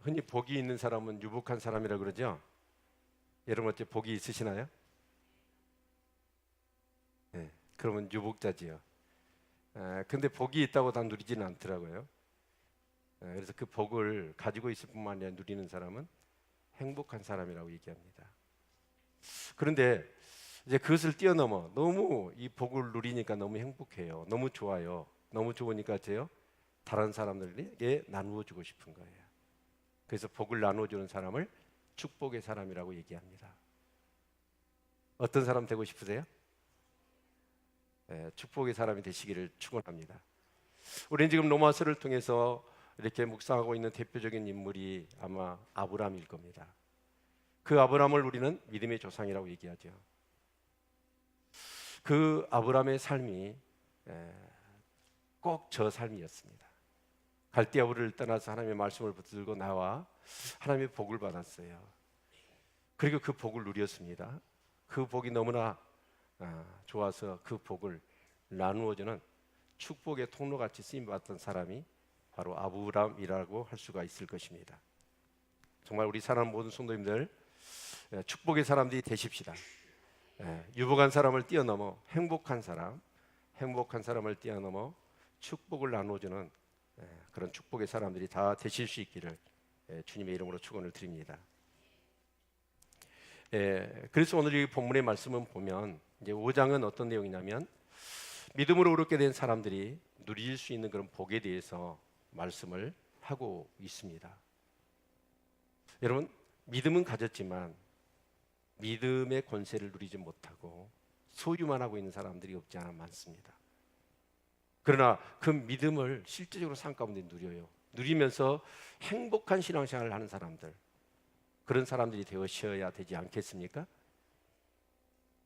흔히 복이 있는 사람은 유복한 사람이라 그러죠. 여러분 어째 복이 있으시나요? 그러면 유복자지요. 근데 복이 있다고 다 누리지는 않더라고요. 그래서 그 복을 가지고 있을 뿐만 아니라 누리는 사람은 행복한 사람이라고 얘기합니다. 그런데 이제 그것을 뛰어넘어 너무 이 복을 누리니까 너무 행복해요. 너무 좋아요. 너무 좋으니까 어째요? 다른 사람들에게 나누어 주고 싶은 거예요. 그래서 복을 나누어 주는 사람을 축복의 사람이라고 얘기합니다. 어떤 사람 되고 싶으세요? 축복의 사람이 되시기를 축원합니다. 우리는 지금 로마서를 통해서 이렇게 묵상하고 있는 대표적인 인물이 아마 아브라함일 겁니다. 그 아브라함을 우리는 믿음의 조상이라고 얘기하죠. 그 아브라함의 삶이 꼭 저 삶이었습니다. 갈대아우를 떠나서 하나님의 말씀을 붙들고 나와 하나님의 복을 받았어요. 그리고 그 복을 누렸습니다. 그 복이 너무나 좋아서 그 복을 나누어주는 축복의 통로같이 쓰임받았던 사람이 바로 아브라함이라고 할 수가 있을 것입니다. 정말 우리 사랑하는 모든 성도님들 축복의 사람들이 되십시다. 유복한 사람을 뛰어넘어 행복한 사람을 뛰어넘어 축복을 나누어주는 그런 축복의 사람들이 다 되실 수 있기를 주님의 이름으로 축원을 드립니다. 그래서 오늘 이 본문의 말씀은 보면 이제 5장은 어떤 내용이냐면 믿음으로 의롭게 된 사람들이 누릴 수 있는 그런 복에 대해서 말씀을 하고 있습니다. 여러분, 믿음은 가졌지만 믿음의 권세를 누리지 못하고 소유만 하고 있는 사람들이 없지 않아 많습니다. 그러나 그 믿음을 실제적으로 삶 가운데 누려요. 누리면서 행복한 신앙생활을 하는 사람들, 그런 사람들이 되어셔야 되지 않겠습니까?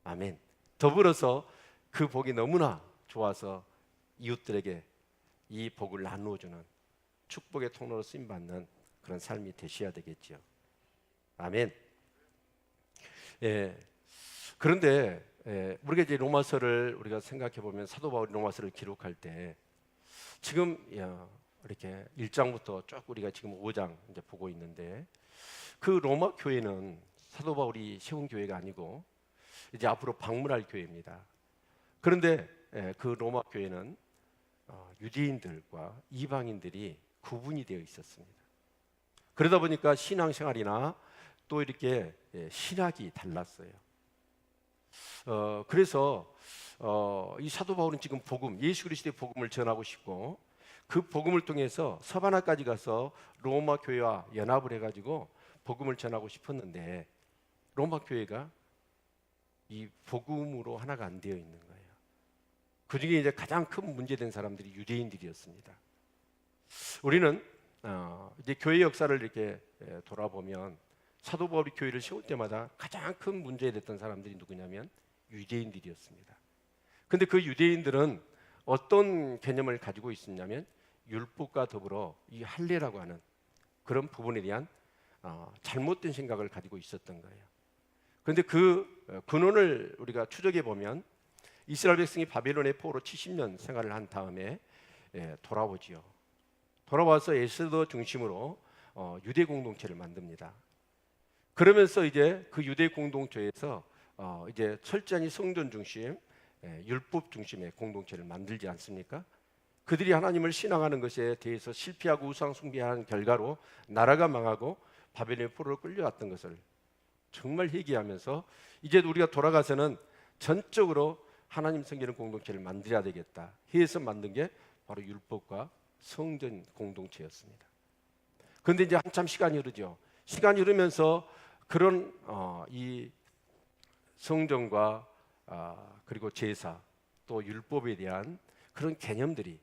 아멘. 더불어서 그 복이 너무나 좋아서 이웃들에게 이 복을 나누어주는 축복의 통로로 쓰임받는 그런 삶이 되셔야 되겠죠. 아멘. 그런데 우리가 이제 로마서를 우리가 생각해 보면 사도 바울이 로마서를 기록할 때 지금 이렇게 1장부터 쭉 우리가 지금 5장 이제 보고 있는데 그 로마 교회는 사도 바울이 세운 교회가 아니고 이제 앞으로 방문할 교회입니다. 그런데 그 로마 교회는 유대인들과 이방인들이 구분이 되어 있었습니다. 그러다 보니까 신앙생활이나 또 이렇게 신학이 달랐어요. 그래서 이 사도 바울은 지금 복음, 예수 그리스도의 복음을 전하고 싶고 그 복음을 통해서 서바나까지 가서 로마 교회와 연합을 해가지고 복음을 전하고 싶었는데 로마 교회가 이 복음으로 하나가 안 되어 있는 거예요. 그 중에 이제 가장 큰 문제된 사람들이 유대인들이었습니다. 우리는 이제 교회 역사를 이렇게 돌아보면 사도 바울이 교회를 세울 때마다 가장 큰 문제됐던 사람들이 누구냐면 유대인들이었습니다. 근데 그 유대인들은 어떤 개념을 가지고 있었냐면 율법과 더불어 이 할례라고 하는 그런 부분에 대한 잘못된 생각을 가지고 있었던 거예요. 그런데 그 근원을 우리가 추적해 보면 이스라엘 백성이 바벨론의 포로로 70년 생활을 한 다음에 돌아오지요. 돌아와서 에스더 중심으로 유대 공동체를 만듭니다. 그러면서 이제 그 유대 공동체에서 이제 철저히 성전 중심, 율법 중심의 공동체를 만들지 않습니까? 그들이 하나님을 신앙하는 것에 대해서 실패하고 우상 숭배하는 결과로 나라가 망하고 바벨론의 포로로 끌려왔던 것을 정말 회개하면서 이제 우리가 돌아가서는 전적으로 하나님 섬기는 공동체를 만들어야 되겠다 해서 만든 게 바로 율법과 성전 공동체였습니다. 그런데 이제 한참 시간이 흐르죠. 시간이 흐르면서 그런 이 성전과 그리고 제사 또 율법에 대한 그런 개념들이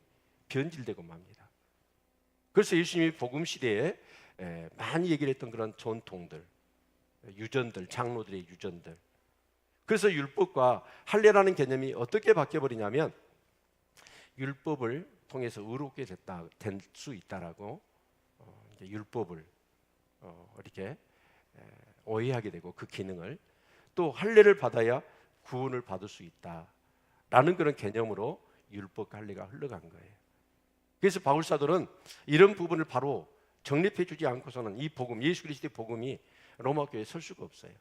변질되고 맙니다. 그래서 예수님이 복음 시대에 많이 얘기를 했던 그런 전통들, 유전들, 장로들의 유전들. 그래서 율법과 할례라는 개념이 어떻게 바뀌어버리냐면 율법을 통해서 의롭게 될 수 있다라고 이제 율법을 이렇게 오해하게 되고 그 기능을 또 할례를 받아야 구원을 받을 수 있다라는 그런 개념으로 율법과 할례가 흘러간 거예요. 그래서 바울 사도는 이런 부분을 바로 정립해 주지 않고서는 이 복음, 예수 그리스도의 복음이 로마 교회에 설 수가 없어요.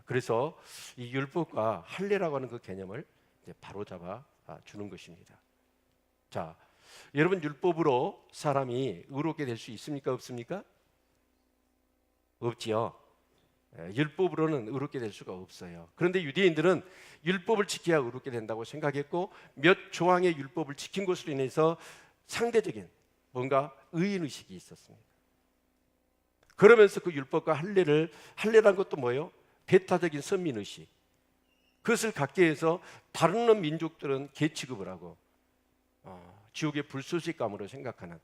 그래서 이 율법과 할례라고 하는 그 개념을 이제 바로잡아 주는 것입니다. 자, 여러분, 율법으로 사람이 의롭게 될 수 있습니까? 없습니까? 없지요. 율법으로는 의롭게 될 수가 없어요. 그런데 유대인들은 율법을 지켜야 의롭게 된다고 생각했고, 몇 조항의 율법을 지킨 것으로 인해서 상대적인 뭔가 의인의식이 있었습니다. 그러면서 그 율법과 할례란 것도 뭐예요? 배타적인 선민의식, 그것을 갖게 해서 다른 민족들은 개취급을 하고 지옥의 불소식감으로 생각하는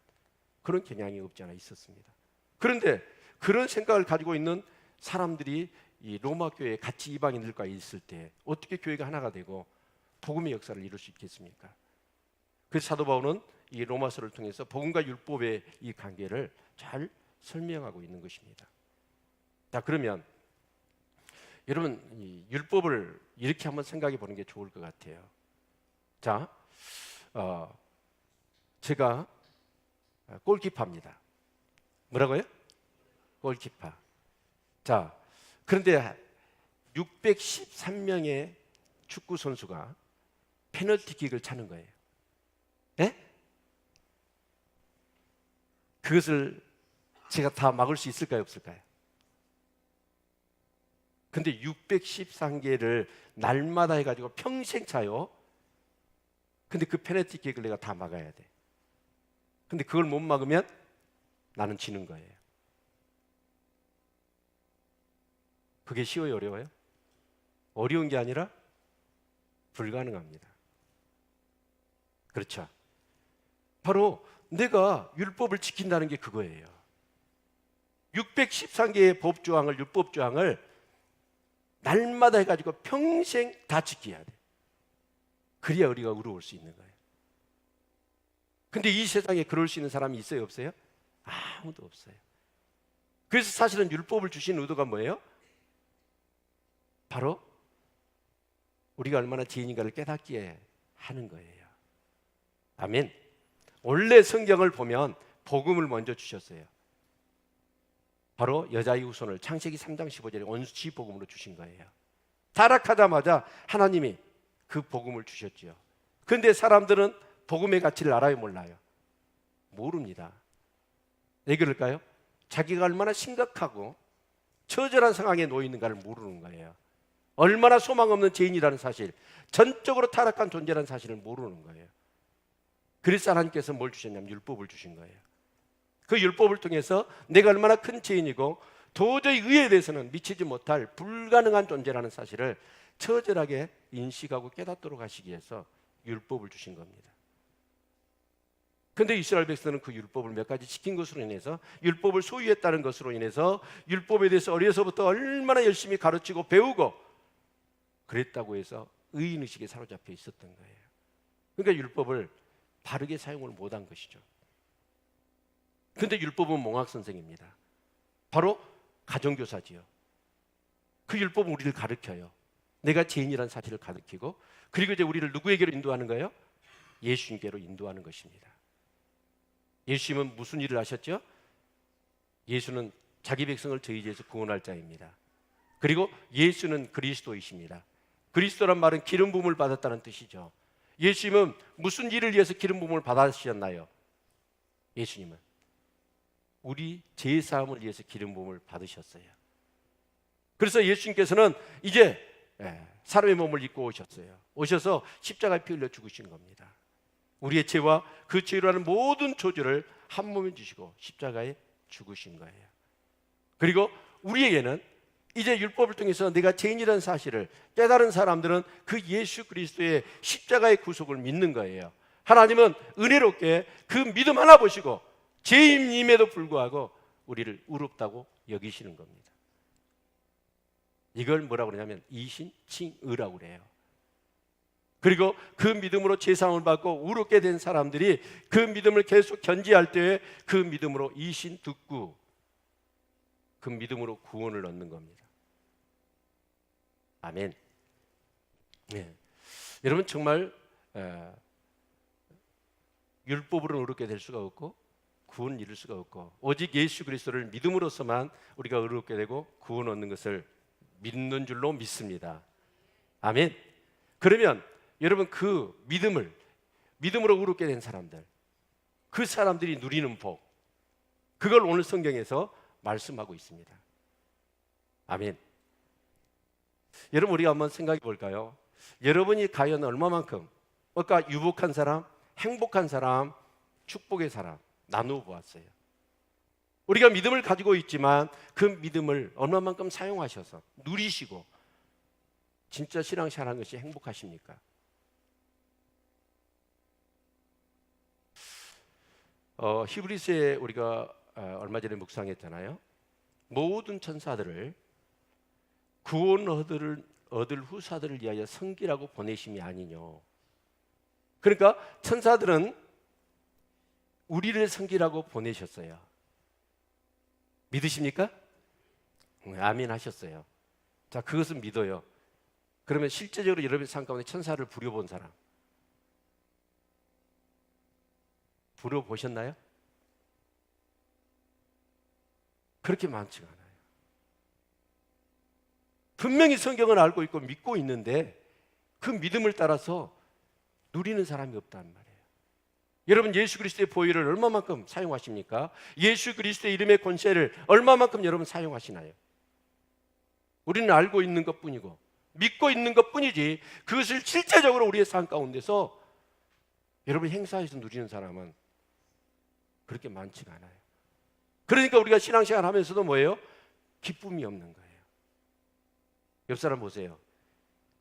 그런 경향이 없지 않아 있었습니다. 그런데 그런 생각을 가지고 있는 사람들이 이 로마 교회에 같이 이방인들과 있을 때 어떻게 교회가 하나가 되고 복음의 역사를 이룰 수 있겠습니까? 그래서 사도 바울은 이 로마서를 통해서 복음과 율법의 이 관계를 잘 설명하고 있는 것입니다. 자, 그러면 여러분, 이 율법을 이렇게 한번 생각해 보는 게 좋을 것 같아요. 자, 제가 골키퍼입니다. 뭐라고요? 골키퍼. 자, 그런데 613명의 축구 선수가 페널티킥을 차는 거예요. 예? 그것을 제가 다 막을 수 있을까요, 없을까요? 근데 613개를 날마다 해가지고 평생 차요. 근데 그 페널티킥을 내가 다 막아야 돼. 근데 그걸 못 막으면 나는 지는 거예요. 그게 쉬워요, 어려워요? 어려운 게 아니라 불가능합니다. 그렇죠? 바로 내가 율법을 지킨다는 게 그거예요. 613개의 법조항을, 율법조항을 날마다 해가지고 평생 다 지켜야 돼. 그래야 우리가 의로울 수 있는 거예요. 근데 이 세상에 그럴 수 있는 사람이 있어요, 없어요? 아무도 없어요. 그래서 사실은 율법을 주신 의도가 뭐예요? 바로 우리가 얼마나 죄인인가를 깨닫게 하는 거예요. 아멘. 원래 성경을 보면 복음을 먼저 주셨어요. 바로 여자의 후손을 창세기 3장 15절에 원수치 복음으로 주신 거예요. 타락하자마자 하나님이 그 복음을 주셨죠. 그런데 사람들은 복음의 가치를 알아요, 몰라요? 모릅니다. 왜 그럴까요? 자기가 얼마나 심각하고 처절한 상황에 놓여 있는가를 모르는 거예요. 얼마나 소망 없는 죄인이라는 사실, 전적으로 타락한 존재라는 사실을 모르는 거예요. 그래서 하나님께서 뭘 주셨냐면 율법을 주신 거예요. 그 율법을 통해서 내가 얼마나 큰 죄인이고 도저히 의에 대해서는 미치지 못할 불가능한 존재라는 사실을 처절하게 인식하고 깨닫도록 하시기 위해서 율법을 주신 겁니다. 그런데 이스라엘 백성은 그 율법을 몇 가지 지킨 것으로 인해서, 율법을 소유했다는 것으로 인해서 율법에 대해서 어려서부터 얼마나 열심히 가르치고 배우고 그랬다고 해서 의인의식에 사로잡혀 있었던 거예요. 그러니까 율법을 바르게 사용을 못한 것이죠. 그런데 율법은 몽학선생입니다. 바로 가정교사지요. 그 율법은 우리를 가르쳐요. 내가 죄인이라는 사실을 가르치고, 그리고 이제 우리를 누구에게로 인도하는 거예요? 예수님께로 인도하는 것입니다. 예수님은 무슨 일을 하셨죠? 예수는 자기 백성을 저희 죄에서 구원할 자입니다. 그리고 예수는 그리스도이십니다. 그리스도란 말은 기름 부음을 받았다는 뜻이죠. 예수님은 무슨 일을 위해서 기름 부음을 받으셨나요? 예수님은 우리 죄 사함을 위해서 기름 부음을 받으셨어요. 그래서 예수님께서는 이제 사람의 몸을 입고 오셨어요. 오셔서 십자가에 피 흘려 죽으신 겁니다. 우리의 죄와 그 죄로 하는 모든 저주를 한 몸에 주시고 십자가에 죽으신 거예요. 그리고 우리에게는 이제 율법을 통해서 내가 죄인이라는 사실을 깨달은 사람들은 그 예수 그리스도의 십자가의 구속을 믿는 거예요. 하나님은 은혜롭게 그 믿음 하나 보시고 죄인임에도 불구하고 우리를 의롭다고 여기시는 겁니다. 이걸 뭐라고 그러냐면 이신칭의라고 그래요. 그리고 그 믿음으로 제사함을 받고 의롭게 된 사람들이 그 믿음을 계속 견지할 때에 그 믿음으로 이신 듣고 그 믿음으로 구원을 얻는 겁니다. 아멘. 네. 여러분 정말 율법으로는 의롭게 될 수가 없고 구원을 이룰 수가 없고 오직 예수 그리스도를 믿음으로서만 우리가 의롭게 되고 구원 얻는 것을 믿는 줄로 믿습니다. 아멘. 그러면 여러분 그 믿음으로 의롭게 된 사람들, 그 사람들이 누리는 복, 그걸 오늘 성경에서 말씀하고 있습니다. 아멘. 여러분 우리가 한번 생각해 볼까요? 여러분이 과연 얼마만큼 그러니까 유복한 사람, 행복한 사람, 축복의 사람 나누어 보았어요. 우리가 믿음을 가지고 있지만 그 믿음을 얼마만큼 사용하셔서 누리시고 진짜 신앙생활하는 것이 행복하십니까? 히브리서에 우리가 얼마 전에 묵상했잖아요. 모든 천사들을 구원 얻을 후사들을 위하여 섬기라고 보내심이 아니뇨. 그러니까 천사들은 우리를 섬기라고 보내셨어요. 믿으십니까? 아멘 하셨어요. 자, 그것은 믿어요. 그러면 실제적으로 여러분의 삶 가운데 천사를 부려본 사람 부려보셨나요? 그렇게 많지가 않아요. 분명히 성경을 알고 있고 믿고 있는데 그 믿음을 따라서 누리는 사람이 없단 말이에요. 여러분 예수 그리스도의 보혈을 얼마만큼 사용하십니까? 예수 그리스도의 이름의 권세를 얼마만큼 여러분 사용하시나요? 우리는 알고 있는 것뿐이고 믿고 있는 것뿐이지 그것을 실제적으로 우리의 삶 가운데서 여러분 행사해서 누리는 사람은 그렇게 많지가 않아요. 그러니까 우리가 신앙생활 하면서도 뭐예요? 기쁨이 없는 거예요. 옆 사람 보세요.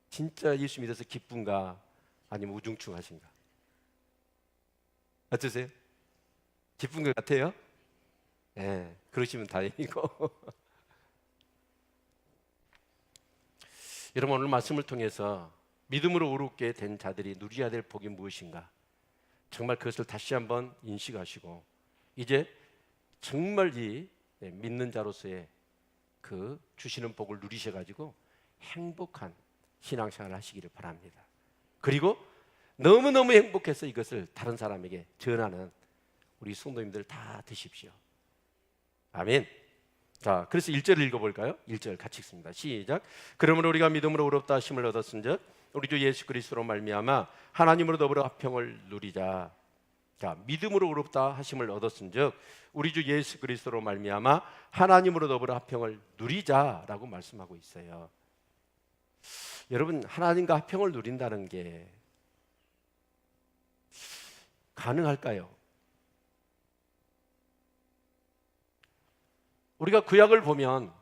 진짜 예수 믿어서 기쁜가 아니면 우중충하신가? 어떠세요? 기쁜 것 같아요? 네, 그러시면 다행이고 여러분 오늘 말씀을 통해서 믿음으로 의롭게 된 자들이 누려야 될 복이 무엇인가? 정말 그것을 다시 한번 인식하시고 이제 정말 이 믿는 자로서의 그 주시는 복을 누리셔가지고 행복한 신앙생활을 하시기를 바랍니다. 그리고 너무너무 행복해서 이것을 다른 사람에게 전하는 우리 성도님들 다 되십시오. 아멘. 자, 그래서 1절을 읽어볼까요? 1절 같이 읽습니다. 시작. 그러므로 우리가 믿음으로 의롭다 하심을 얻었은즉 우리 주 예수 그리스도로 말미암아 하나님으로 더불어 화평을 누리자. 자, 믿음으로 의롭다 하심을 얻었은즉 우리 주 예수 그리스도로 말미암아 하나님으로 더불어 화평을 누리자라고 말씀하고 있어요. 여러분 하나님과 화평을 누린다는 게 가능할까요? 우리가 구약을 보면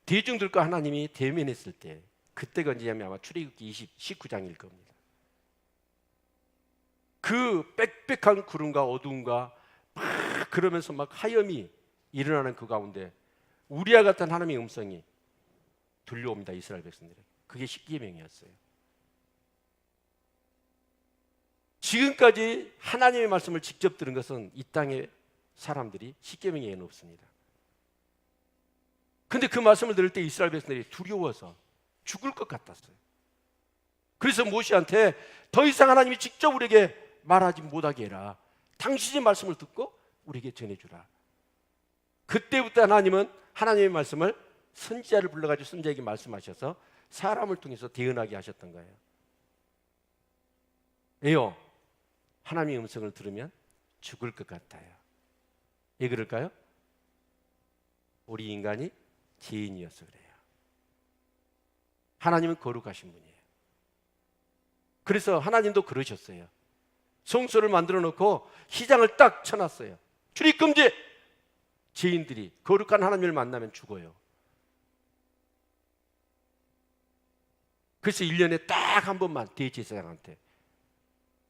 대중들과 하나님이 대면했을 때 그때가 언제냐면 아마 출애굽기 19장일 겁니다. 그 빽빽한 구름과 어두움과 막 그러면서 막 하염이 일어나는 그 가운데 우리와 같은 하나님의 음성이 들려옵니다. 이스라엘 백성들에게. 그게 십계명이었어요. 지금까지 하나님의 말씀을 직접 들은 것은 이 땅의 사람들이 십계명 외에는 없습니다. 근데 그 말씀을 들을 때 이스라엘 백성들이 두려워서 죽을 것 같았어요. 그래서 모세한테 더 이상 하나님이 직접 우리에게 말하지 못하게 해라. 당신의 말씀을 듣고 우리에게 전해주라. 그때부터 하나님은 하나님의 말씀을 선지자를 불러가지고 선지자에게 말씀하셔서 사람을 통해서 대언하게 하셨던 거예요. 왜요? 하나님의 음성을 들으면 죽을 것 같아요. 왜 그럴까요? 우리 인간이 죄인이어서 그래요. 하나님은 거룩하신 분이에요. 그래서 하나님도 그러셨어요. 성소를 만들어 놓고 휘장을 딱 쳐놨어요. 출입금지! 죄인들이 거룩한 하나님을 만나면 죽어요. 그래서 1년에 딱 한 번만 대제사장한테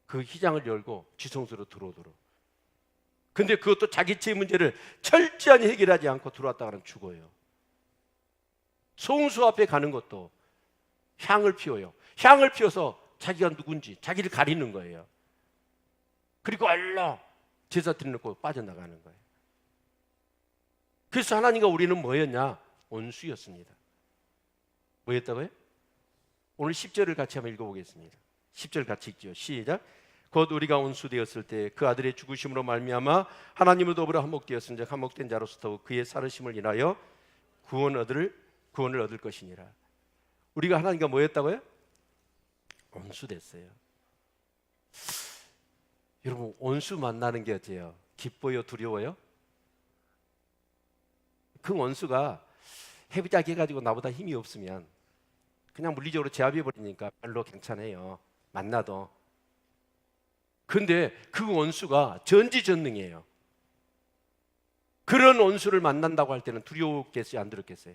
그 휘장을 열고 지성소로 들어오도록. 근데 그것도 자기 죄 문제를 철저히 해결하지 않고 들어왔다가는 죽어요. 성소 앞에 가는 것도 향을 피워요. 향을 피워서 자기가 누군지 자기를 가리는 거예요. 그리고 얼른 제사 드려놓고 빠져나가는 거예요. 그래서 하나님과 우리는 뭐였냐? 원수였습니다. 뭐였다고요? 오늘 10절을 같이 한번 읽어보겠습니다. 10절 같이 읽죠. 시작. 곧 우리가 원수되었을 때 그 아들의 죽으심으로 말미암아 하나님으로 더불어 한목되었은즉 한목된 자로서 더욱 그의 살으심을 인하여 구원을 얻을 것이니라. 우리가 하나님과 뭐였다고요? 원수됐어요. 여러분, 원수 만나는 게 어때요? 기뻐요? 두려워요? 그 원수가 해비자기 해가지고 나보다 힘이 없으면 그냥 물리적으로 제압해 버리니까 별로 괜찮아요, 만나도. 근데 그 원수가 전지전능이에요. 그런 원수를 만난다고 할 때는 두려웠겠어요, 안 두렵겠어요?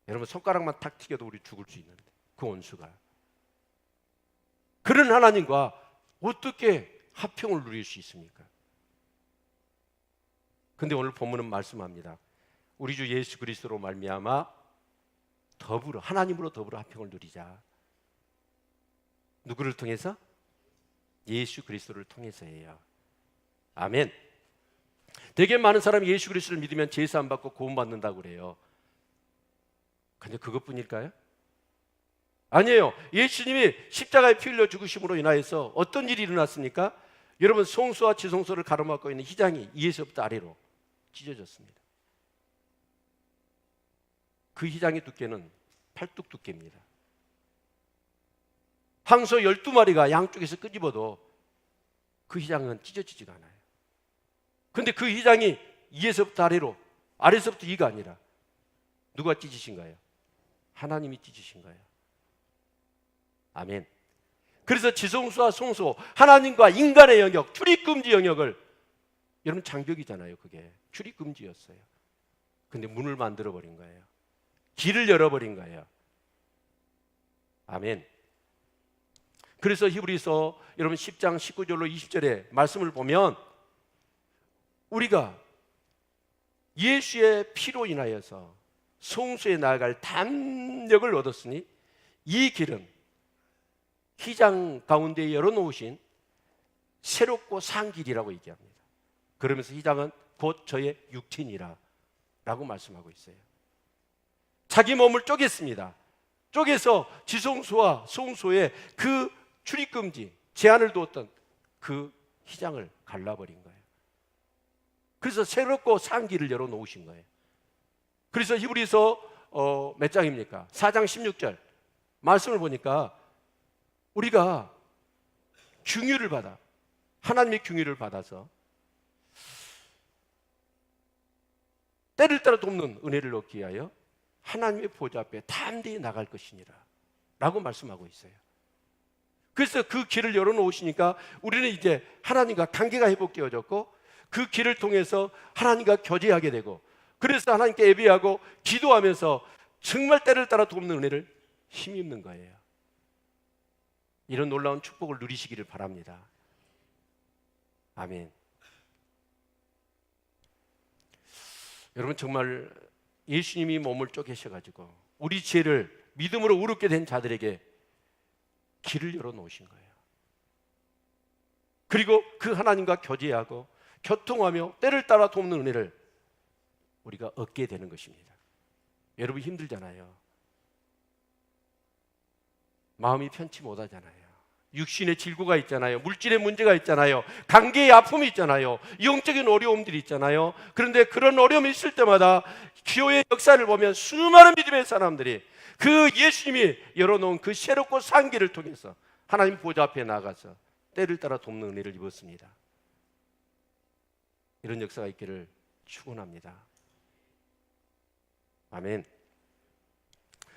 여러분, 손가락만 탁 튀겨도 우리 죽을 수 있는데 그 원수가. 그런 하나님과 어떻게 화평을 누릴 수 있습니까? 근데 오늘 본문은 말씀합니다. 우리 주 예수 그리스도로 말미암아 더불어, 하나님으로 더불어 화평을 누리자. 누구를 통해서? 예수 그리스도를 통해서예요. 아멘. 되게 많은 사람이 예수 그리스도를 믿으면 제사 안 받고 구원받는다고 그래요. 근데 그것뿐일까요? 아니에요. 예수님이 십자가에 피 흘려 죽으심으로 인하여서 어떤 일이 일어났습니까? 여러분, 송수와 지송수를 가로막고 있는 휘장이 위에서부터 아래로 찢어졌습니다. 그 휘장의 두께는 팔뚝 두께입니다. 황소 12마리가 양쪽에서 끄집어도 그 휘장은 찢어지지가 않아요. 근데 그 휘장이 위에서부터 아래로, 아래서부터 위가 아니라 누가 찢으신 거예요? 하나님이 찢으신 거예요. 아멘. 그래서 지성소와 송소, 하나님과 인간의 영역, 출입금지 영역을, 여러분 장벽이잖아요. 그게 출입금지였어요. 근데 문을 만들어버린 거예요. 길을 열어버린 거예요. 아멘. 그래서 히브리서 여러분 10장 19절로 20절에 말씀을 보면 우리가 예수의 피로 인하여서 송수에 나아갈 담력을 얻었으니 이 길은 휘장 가운데 열어놓으신 새롭고 산 길이라고 얘기합니다. 그러면서 휘장은 곧 저의 육체니라 라고 말씀하고 있어요. 자기 몸을 쪼갰습니다. 쪼개서 지성소와 송소의 그 출입금지, 제한을 두었던 그 휘장을 갈라버린 거예요. 그래서 새롭고 산 길을 열어놓으신 거예요. 그래서 히브리서 몇 장입니까? 4장 16절 말씀을 보니까 우리가 긍휼을 받아, 하나님의 긍휼을 받아서 때를 따라 돕는 은혜를 얻기 위하여 하나님의 보좌 앞에 담대히 나갈 것이니라 라고 말씀하고 있어요. 그래서 그 길을 열어놓으시니까 우리는 이제 하나님과 관계가 회복되어졌고 그 길을 통해서 하나님과 교제하게 되고, 그래서 하나님께 예배하고 기도하면서 정말 때를 따라 돕는 은혜를 힘입는 거예요. 이런 놀라운 축복을 누리시기를 바랍니다. 아멘. 여러분, 정말 예수님이 몸을 쪼개셔가지고 우리 죄를 믿음으로 의롭게 된 자들에게 길을 열어놓으신 거예요. 그리고 그 하나님과 교제하고 교통하며 때를 따라 돕는 은혜를 우리가 얻게 되는 것입니다. 여러분 힘들잖아요. 마음이 편치 못하잖아요. 육신의 질고가 있잖아요. 물질의 문제가 있잖아요. 관계의 아픔이 있잖아요. 영적인 어려움들이 있잖아요. 그런데 그런 어려움이 있을 때마다 기호의 역사를 보면 수많은 믿음의 사람들이 그 예수님이 열어놓은 그 새롭고 산 길을 통해서 하나님 보좌 앞에 나가서 때를 따라 돕는 은혜를 입었습니다. 이런 역사가 있기를 축원합니다. 아멘.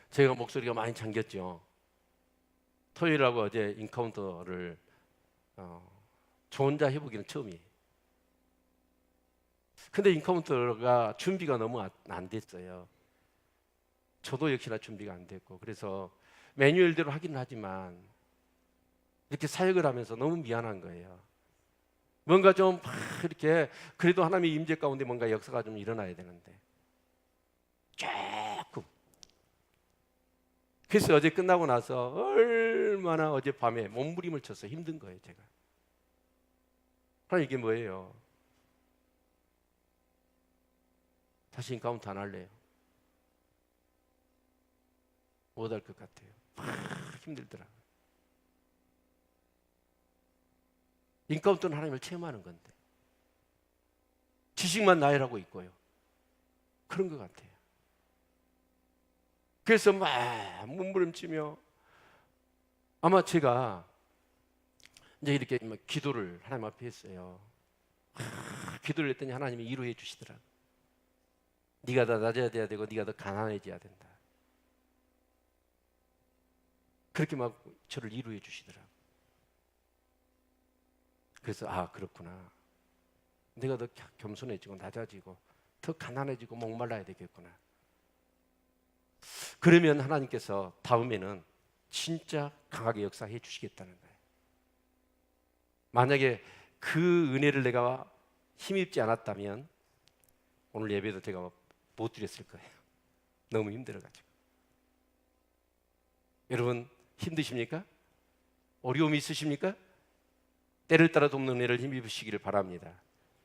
제가 목소리가 많이 잠겼죠. 토요일하고 어제 인카운터를 저 혼자 해보기는 처음이에요. 근데 인카운터가 준비가 너무 안 됐어요. 저도 역시나 준비가 안 됐고, 그래서 매뉴얼대로 하긴 하지만 이렇게 사역을 하면서 너무 미안한 거예요. 뭔가 좀 이렇게 그래도 하나님의 임재 가운데 뭔가 역사가 좀 일어나야 되는데 조금. 그래서 어제 끝나고 나서 얼마나 어젯밤에 몸부림을 쳐서 힘든 거예요. 제가 하나님, 이게 뭐예요? 다시 인카운트 안 할래요. 못 할 것 같아요. 막 힘들더라고요. 인카운터는 하나님을 체험하는 건데 지식만 나열하고 있고요. 그런 것 같아요. 그래서 막 몸부림치며 아마 제가 이제 이렇게 막 기도를 하나님 앞에 했어요. 기도를 했더니 하나님이 위로해 주시더라고요. 네가 더 낮아져야 되고 네가 더 가난해져야 된다. 그렇게 막 저를 위로해 주시더라고요. 그래서 아 그렇구나. 내가 더 겸손해지고 낮아지고 더 가난해지고 목말라야 되겠구나. 그러면 하나님께서 다음에는 진짜 강하게 역사해 주시겠다는 거예요. 만약에 그 은혜를 내가 힘입지 않았다면 오늘 예배도 제가 못 드렸을 거예요. 너무 힘들어가지고. 여러분 힘드십니까? 어려움이 있으십니까? 때를 따라 돕는 은혜를 힘입으시기를 바랍니다.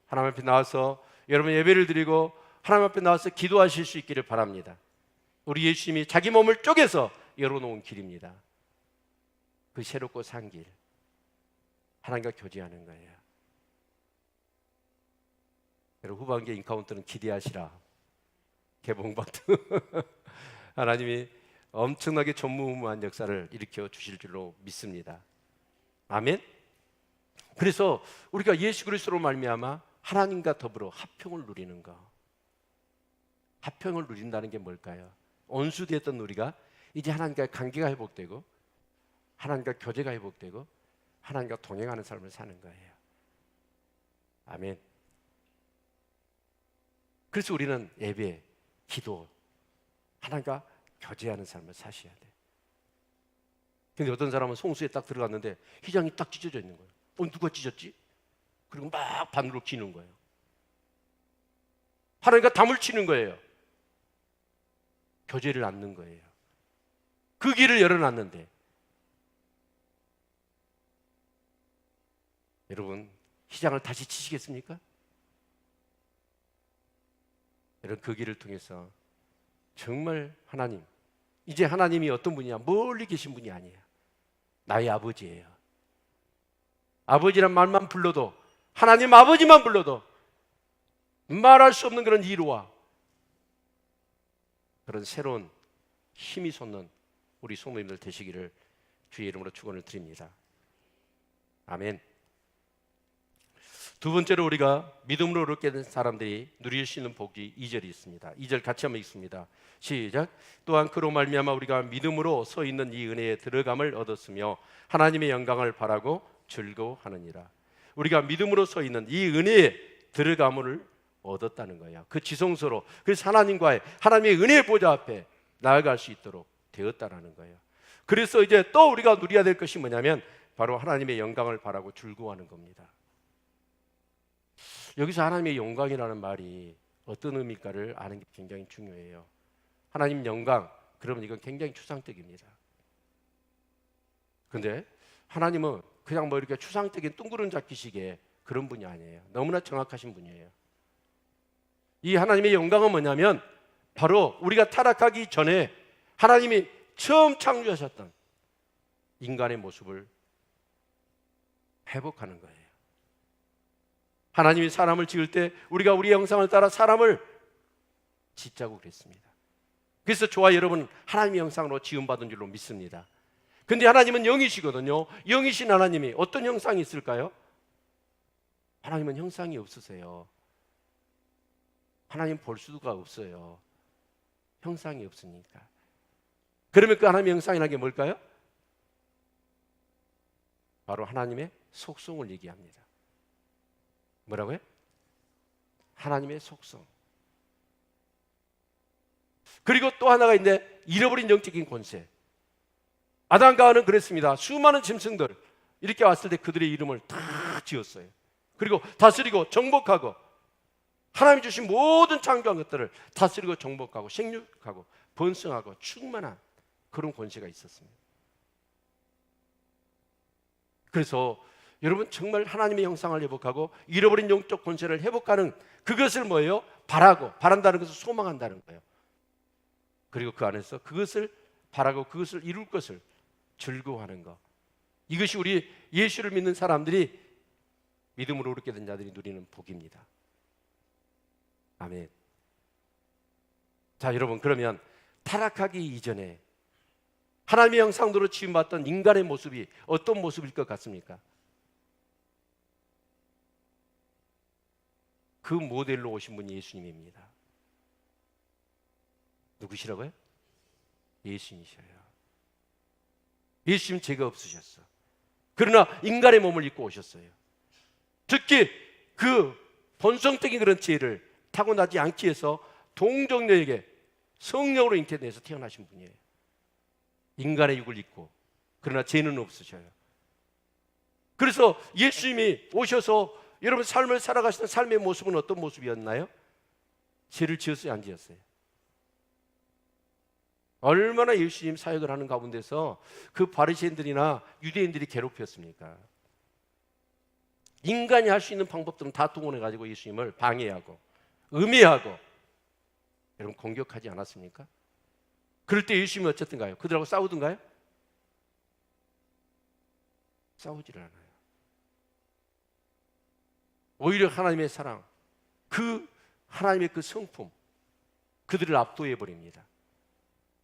하나님 앞에 나와서 여러분 예배를 드리고 하나님 앞에 나와서 기도하실 수 있기를 바랍니다. 우리 예수님이 자기 몸을 쪼개서 열어놓은 길입니다. 그 새롭고 산 길, 하나님과 교제하는 거예요. 여러분 후반기에 인카운터는 기대하시라. 개봉박도 하나님이 엄청나게 전무후무한 역사를 일으켜 주실 줄로 믿습니다. 아멘. 그래서 우리가 예수 그리스도로 말미암아 하나님과 더불어 화평을 누리는 거. 화평을 누린다는 게 뭘까요? 원수되었던 우리가 이제 하나님과의 관계가 회복되고 하나님과 교제가 회복되고 하나님과 동행하는 삶을 사는 거예요. 아멘. 그래서 우리는 예배, 기도, 하나님과 교제하는 삶을 사셔야 돼요. 근데 어떤 사람은 송수에 딱 들어갔는데 휘장이 딱 찢어져 있는 거예요. 누가 찢었지? 그리고 막 반으로 기는 거예요. 하나님과 담을 치는 거예요. 교제를 않는 거예요. 그 길을 열어놨는데 여러분 휘장을 다시 치시겠습니까? 여러분 그 길을 통해서 정말 하나님, 이제 하나님이 어떤 분이냐? 멀리 계신 분이 아니에요. 나의 아버지예요. 아버지란 말만 불러도, 하나님 아버지만 불러도 말할 수 없는 그런 위로와 그런 새로운 힘이 솟는 우리 성도님들 되시기를 주의 이름으로 축원을 드립니다. 아멘. 두 번째로 우리가 믿음으로 얻게 된 사람들이 누릴 수 있는 복이 2절이 있습니다. 2절 같이 한번 읽습니다. 시작. 또한 그로 말미암아 우리가 믿음으로 서 있는 이 은혜에 들어감을 얻었으며 하나님의 영광을 바라고 즐거워하느니라. 우리가 믿음으로 서 있는 이 은혜에 들어감을 얻었다는 거야. 그 지성소로, 그래서 하나님의 은혜의 보좌 앞에 나아갈 수 있도록 되었다라는 거예요. 그래서 이제 또 우리가 누려야 될 것이 뭐냐면 바로 하나님의 영광을 바라고 즐거워하는 겁니다. 여기서 하나님의 영광이라는 말이 어떤 의미일까를 아는 게 굉장히 중요해요. 하나님 영광, 그러면 이건 굉장히 추상적입니다. 근데 하나님은 그냥 뭐 이렇게 추상적인 둥그런 잡기식의 그런 분이 아니에요. 너무나 정확하신 분이에요. 이 하나님의 영광은 뭐냐면 바로 우리가 타락하기 전에 하나님이 처음 창조하셨던 인간의 모습을 회복하는 거예요. 하나님이 사람을 지을 때 우리가 우리 형상을 따라 사람을 짓자고 그랬습니다. 그래서 저와 여러분 하나님의 형상으로 지음받은 줄로 믿습니다. 근데 하나님은 영이시거든요. 영이신 하나님이 어떤 형상이 있을까요? 하나님은 형상이 없으세요. 하나님 볼 수가 없어요. 형상이 없으니까. 그러면 그 하나님의 형상이라는 게 뭘까요? 바로 하나님의 속성을 얘기합니다. 뭐라고요? 하나님의 속성. 그리고 또 하나가 있는데 잃어버린 영적인 권세. 아담과 하와는 그랬습니다. 수많은 짐승들 이렇게 왔을 때 그들의 이름을 다 지었어요. 그리고 다스리고 정복하고 하나님이 주신 모든 창조한 것들을 다스리고 정복하고 생육하고 번성하고 충만한 그런 권세가 있었습니다. 그래서 여러분 정말 하나님의 형상을 회복하고 잃어버린 영적 권세를 회복하는 그것을 뭐예요? 바란다는 것을 소망한다는 거예요. 그리고 그 안에서 그것을 바라고 그것을 이룰 것을 즐거워하는 것. 이것이 우리 예수를 믿는 사람들이 믿음으로 오르게 된 자들이 누리는 복입니다. 아멘. 자, 여러분, 그러면 타락하기 이전에 하나님의 형상대로 지음받던 인간의 모습이 어떤 모습일 것 같습니까? 그 모델로 오신 분이 예수님입니다. 누구시라고요? 예수님이셔요. 예수님 죄가 없으셨어. 그러나 인간의 몸을 입고 오셨어요. 특히 그 본성적인 그런 죄를 타고나지 않기 위해서 동정녀에게 성령으로 잉태돼서 태어나신 분이에요. 인간의 육을 입고, 그러나 죄는 없으셔요. 그래서 예수님이 오셔서 여러분 삶을 살아가시는 삶의 모습은 어떤 모습이었나요? 죄를 지었어요, 안 지었어요? 얼마나 예수님 사역을 하는 가운데서 그 바리새인들이나 유대인들이 괴롭혔습니까? 인간이 할 수 있는 방법들은 다 동원해 가지고 예수님을 방해하고 음해하고 여러분 공격하지 않았습니까? 그럴 때 예수님이 어쨌든가요? 그들하고 싸우던가요? 싸우지를 않아요. 오히려 하나님의 사랑, 그 하나님의 그 성품, 그들을 압도해 버립니다.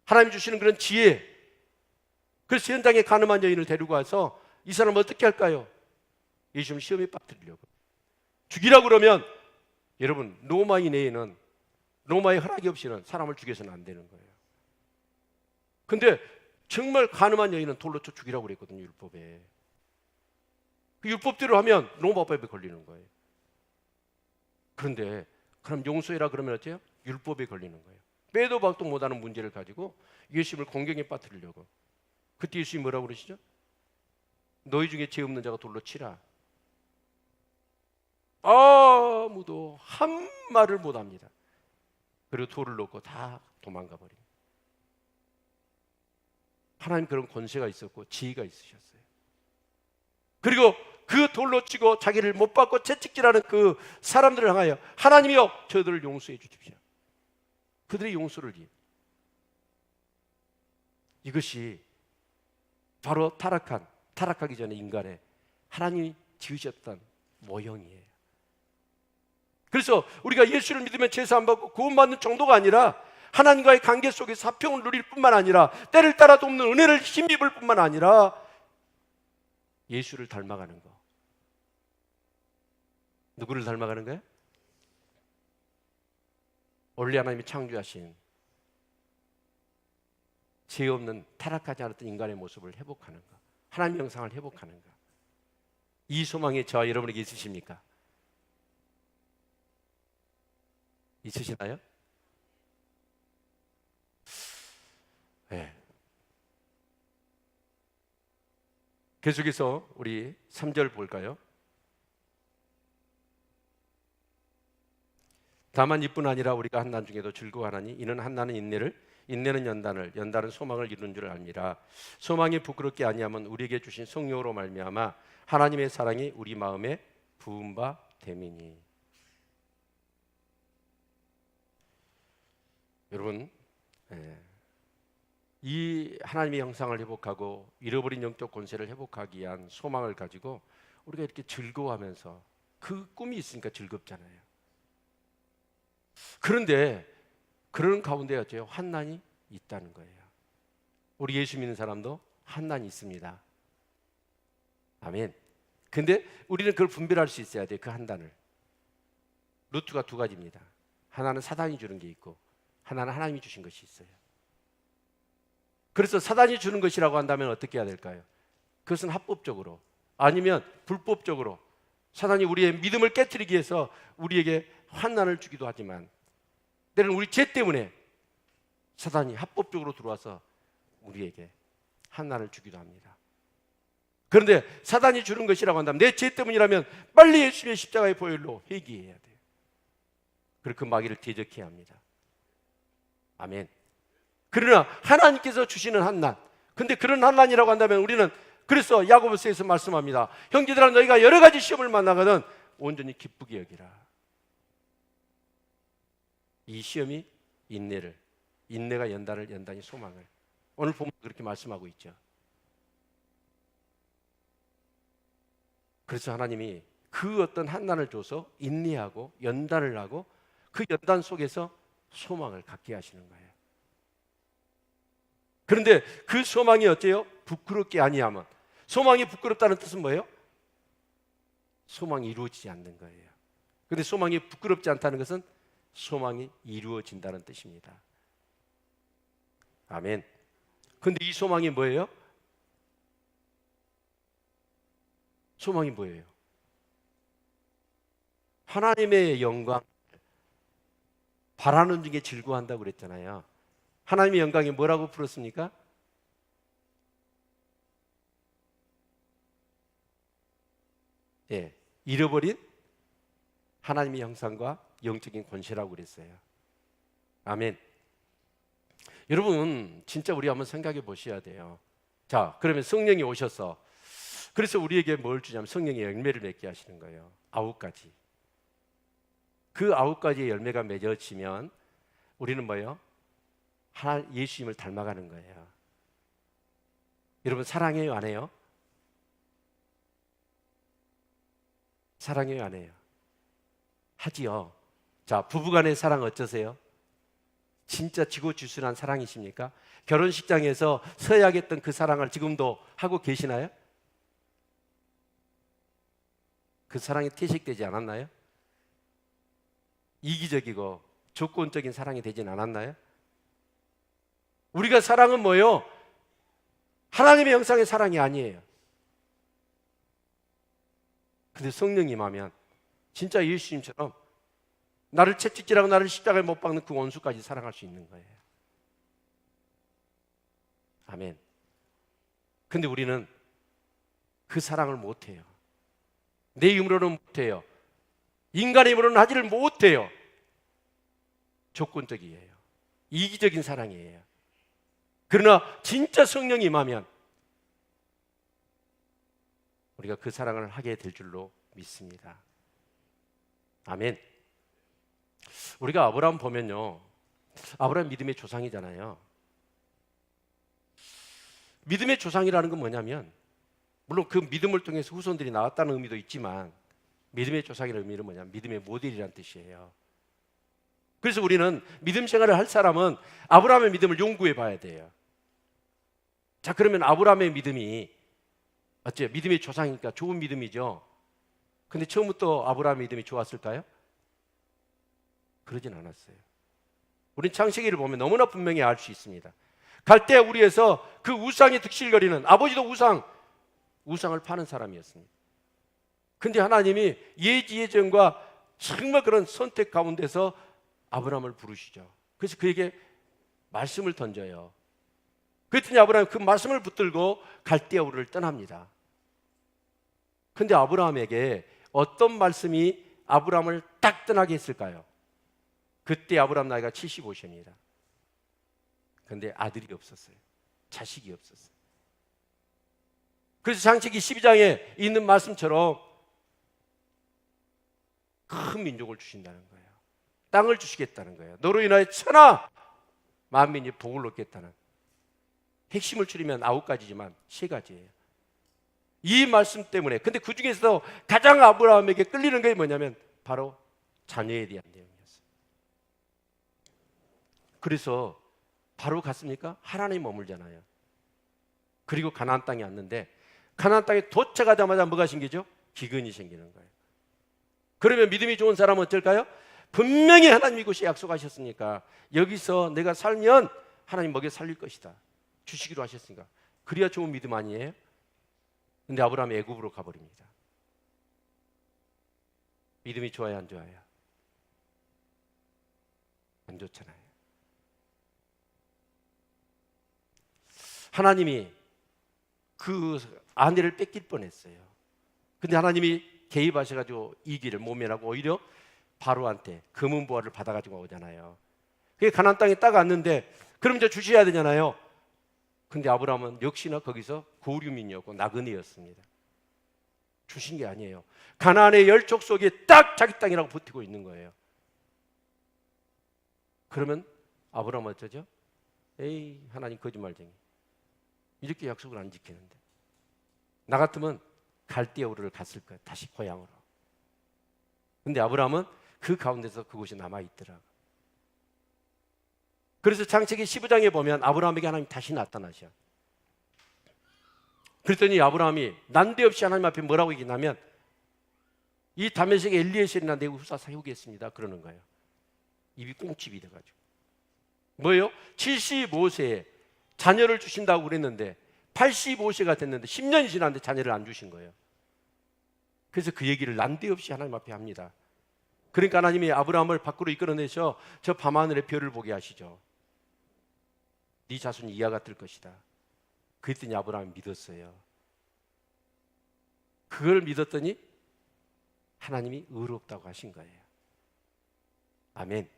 하나님 주시는 그런 지혜. 그래서 현장에 가늠한 여인을 데리고 와서 이 사람 어떻게 할까요? 예수님 시험에 빠뜨리려고. 죽이라고 그러면 여러분 로마 이내에는 로마의 허락이 없이는 사람을 죽여서는 안 되는 거예요. 근데 정말 가늠한 여인은 돌로 쳐 죽이라고 그랬거든요, 율법에. 그 율법대로 하면 로마법에 걸리는 거예요. 그런데 그럼 용서해라 그러면 어때요? 율법에 걸리는 거예요. 빼도 박도 못하는 문제를 가지고 예수님을 공경에 빠뜨리려고. 그때 예수님이 뭐라고 그러시죠? 너희 중에 죄 없는 자가 돌로 치라. 아무도 한 말을 못합니다. 그리고 돌을 놓고 다 도망가 버립니다. 하나님 그런 권세가 있었고 지혜가 있으셨어요. 그리고 그 돌로 치고 자기를 못 받고 채찍질하는 그 사람들을 향하여 하나님이여 저들을 용서해 주십시오. 그들의 용서를 위해. 이것이 바로 타락하기 전에 인간의 하나님이 지으셨던 모형이에요. 그래서 우리가 예수를 믿으면 제사 안 받고 구원받는 정도가 아니라 하나님과의 관계 속에 사평을 누릴 뿐만 아니라 때를 따라 돕는 은혜를 힘입을 뿐만 아니라 예수를 닮아가는 거. 누구를 닮아가는 거예요? 원래 하나님이 창조하신 죄 없는 타락하지 않았던 인간의 모습을 회복하는 거. 하나님의 형상을 회복하는 거. 이 소망이 저와 여러분에게 있으십니까? 있으시나요? 네. 계속해서 우리 3절 볼까요? 다만 이뿐 아니라 우리가 한난 중에도 즐거워하나니 이는 한난은 인내를, 인내는 연단을, 연단은 소망을 이루는 줄 압니다. 소망이 부끄럽게 아니하면 우리에게 주신 성령으로 말미암아 하나님의 사랑이 우리 마음에 부은 바 됨이니. 여러분, 이 하나님의 형상을 회복하고 잃어버린 영적 권세를 회복하기 위한 소망을 가지고 우리가 이렇게 즐거워하면서 그 꿈이 있으니까 즐겁잖아요. 그런데 그런 가운데 어째요? 환난이 있다는 거예요. 우리 예수 믿는 사람도 환난이 있습니다. 아멘. 근데 우리는 그걸 분별할 수 있어야 돼요. 그 환난을. 루트가 두 가지입니다. 하나는 사단이 주는 게 있고 하나는 하나님이 주신 것이 있어요. 그래서 사단이 주는 것이라고 한다면 어떻게 해야 될까요? 그것은 합법적으로 아니면 불법적으로 사단이 우리의 믿음을 깨트리기 위해서 우리에게 환난을 주기도 하지만 때로는 우리 죄 때문에 사단이 합법적으로 들어와서 우리에게 환난을 주기도 합니다. 그런데 사단이 주는 것이라고 한다면 내 죄 때문이라면 빨리 예수님의 십자가의 보혈로 회개해야 돼요. 그리고 그 마귀를 대적해야 합니다. 아멘. 그러나 하나님께서 주시는 환난, 근데 그런 환난이라고 한다면 우리는 그래서 야고보서에서 말씀합니다. 형제들아 너희가 여러 가지 시험을 만나거든 온전히 기쁘게 여기라. 이 시험이 인내를, 인내가 연단을, 연단이 소망을. 오늘 보면 그렇게 말씀하고 있죠. 그래서 하나님이 그 어떤 한난을 줘서 인내하고 연단을 하고 그 연단 속에서 소망을 갖게 하시는 거예요. 그런데 그 소망이 어째요? 부끄럽게 아니하면. 소망이 부끄럽다는 뜻은 뭐예요? 소망이 이루어지지 않는 거예요. 그런데 소망이 부끄럽지 않다는 것은 소망이 이루어진다는 뜻입니다. 아멘. 그런데 이 소망이 뭐예요? 소망이 뭐예요? 하나님의 영광 바라는 중에 즐거워한다고 그랬잖아요. 하나님의 영광이 뭐라고 풀었습니까? 예, 잃어버린 하나님의 형상과 영적인 권세라고 그랬어요. 아멘. 여러분, 진짜 우리 한번 생각해 보셔야 돼요. 자, 그러면 성령이 오셔서 그래서 우리에게 뭘 주냐면 성령의 열매를 맺게 하시는 거예요. 9가지. 그 9가지의 열매가 맺어지면 우리는 뭐예요? 예수님을 닮아가는 거예요. 여러분, 사랑해요, 안 해요? 사랑해요, 안 해요? 하지요. 자, 부부간의 사랑 어떠세요? 진짜 지고지순한 사랑이십니까? 결혼식장에서 서야겠던 그 사랑을 지금도 하고 계시나요? 그 사랑이 퇴색되지 않았나요? 이기적이고 조건적인 사랑이 되진 않았나요? 우리가 사랑은 뭐예요? 하나님의 형상의 사랑이 아니에요. 근데 성령이 임하면 진짜 예수님처럼 나를 채찍질하고 나를 십자가에 못 박는 그 원수까지 사랑할 수 있는 거예요. 아멘. 근데 우리는 그 사랑을 못해요. 내 힘으로는 못해요. 인간의 힘으로는 하지를 못해요. 조건적이에요. 이기적인 사랑이에요. 그러나 진짜 성령이 임하면 우리가 그 사랑을 하게 될 줄로 믿습니다. 아멘. 우리가 아브라함 보면요, 아브라함 믿음의 조상이잖아요. 믿음의 조상이라는 건 뭐냐면 물론 그 믿음을 통해서 후손들이 나왔다는 의미도 있지만 믿음의 조상이라는 의미는 뭐냐면 믿음의 모델이라는 뜻이에요. 그래서 우리는 믿음 생활을 할 사람은 아브라함의 믿음을 연구해 봐야 돼요. 자, 그러면 아브라함의 믿음이 어째요? 믿음의 조상이니까 좋은 믿음이죠. 근데 처음부터 아브라함의 믿음이 좋았을까요? 그러진 않았어요. 우린 창세기를 보면 너무나 분명히 알 수 있습니다. 갈대아 우리에서 그 우상이 득실거리는, 아버지도 우상을 파는 사람이었습니다. 근데 하나님이 예지예정과 정말 그런 선택 가운데서 아브라함을 부르시죠. 그래서 그에게 말씀을 던져요. 그랬더니 아브라함이 그 말씀을 붙들고 갈대아 우르를 떠납니다. 근데 아브라함에게 어떤 말씀이 아브라함을 딱 떠나게 했을까요? 그때 아브라함 나이가 75세입니다. 근데 아들이 없었어요. 자식이 없었어요. 그래서 창세기 12장에 있는 말씀처럼 큰 민족을 주신다는 거예요. 땅을 주시겠다는 거예요. 너로 인하여 천하 만민이 복을 얻겠다는, 핵심을 추리면 9가지지만 3가지예요. 이 말씀 때문에. 근데 그 중에서 가장 아브라함에게 끌리는 게 뭐냐면 바로 자녀에 대한 내용이었어요. 그래서 바로 갔습니까? 하란에 머물잖아요. 그리고 가나안 땅에 왔는데 가나안 땅에 도착하자마자 뭐가 생기죠? 기근이 생기는 거예요. 그러면 믿음이 좋은 사람은 어떨까요? 분명히 하나님 이곳에 약속하셨으니까 여기서 내가 살면 하나님 먹여 살릴 것이다, 주시기로 하셨으니까 그래야 좋은 믿음 아니에요? 근데 아브라함이 애굽으로 가버립니다. 믿음이 좋아요, 안 좋아요? 안 좋잖아요. 하나님이 그 아내를 뺏길 뻔했어요. 근데 하나님이 개입하셔가지고 이 길을 모면하고 오히려 바로한테 금은 보화를 받아가지고 오잖아요. 그게 가나안 땅에 딱 왔는데 그럼 이제 주셔야 되잖아요. 근데 아브라함은 역시나 거기서 고류민이었고 나그네였습니다. 주신 게 아니에요. 가나안의 열족 속에 딱 자기 땅이라고 버티고 있는 거예요. 그러면 아브라함은 어쩌죠? 에이, 하나님 거짓말쟁이, 이렇게 약속을 안 지키는데 나 같으면 갈대아 우르를 갔을 거예요. 다시 고향으로. 근데 아브라함은 그 가운데서 그곳이 남아있더라고. 그래서 창세기 15장에 보면 아브라함에게 하나님 다시 나타나셔. 그랬더니 아브라함이 난데없이 하나님 앞에 뭐라고 얘기냐면 이 다메섹의 엘리에셀이나 내 후사 세우겠습니다 그러는 거예요. 입이 꽁칩이 돼가지고. 뭐예요? 75세에 자녀를 주신다고 그랬는데 85세가 됐는데 10년이 지났는데 자녀를 안 주신 거예요. 그래서 그 얘기를 난데없이 하나님 앞에 합니다. 그러니까 하나님이 아브라함을 밖으로 이끌어내셔 저 밤하늘의 별을 보게 하시죠. 네 자손이 이와 같을 것이다. 그랬더니 아브라함이 믿었어요. 그걸 믿었더니 하나님이 의롭다고 하신 거예요. 아멘.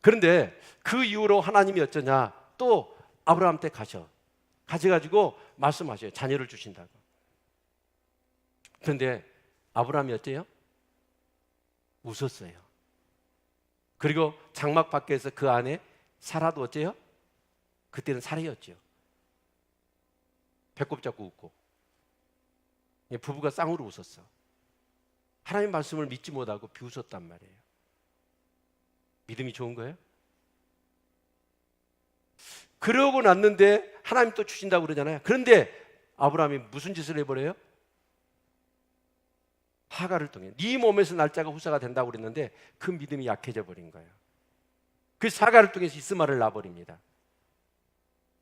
그런데 그 이후로 하나님이 어쩌냐, 또 아브라함 때 가셔가지고 말씀하셔요. 자녀를 주신다고. 그런데 아브라함이 어째요? 웃었어요. 그리고 장막 밖에서 그 안에 사라도 어째요? 그때는 사례였죠. 배꼽 잡고 웃고 부부가 쌍으로 웃었어. 하나님 말씀을 믿지 못하고 비웃었단 말이에요. 믿음이 좋은 거예요? 그러고 났는데 하나님 또 주신다고 그러잖아요. 그런데 아브라함이 무슨 짓을 해버려요? 하갈을 통해 네 몸에서 날짜가 후사가 된다고 그랬는데 그 믿음이 약해져 버린 거예요. 그래서 하갈을 통해서 이스마엘을 낳아버립니다.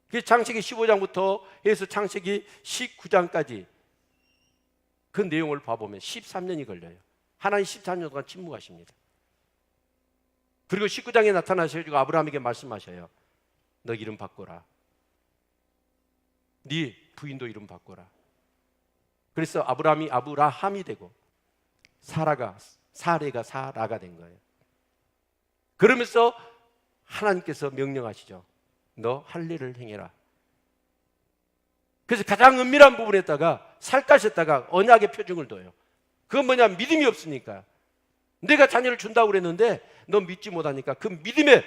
그래서 창세기 15장부터 해서 창세기 19장까지 그 내용을 봐보면 13년이 걸려요. 하나님 13년 동안 침묵하십니다. 그리고 19장에 나타나셔가지고 아브라함에게 말씀하셔요. 너 이름 바꿔라. 네 부인도 이름 바꿔라. 그래서 아브라함이 아브라함이 되고 사레가 사라가 된 거예요. 그러면서 하나님께서 명령하시죠. 너 할 일을 행해라. 그래서 가장 은밀한 부분에다가 살까셨다가 언약의 표징을 둬요. 그건 뭐냐? 믿음이 없으니까. 내가 자녀를 준다고 그랬는데 너 믿지 못하니까 그 믿음의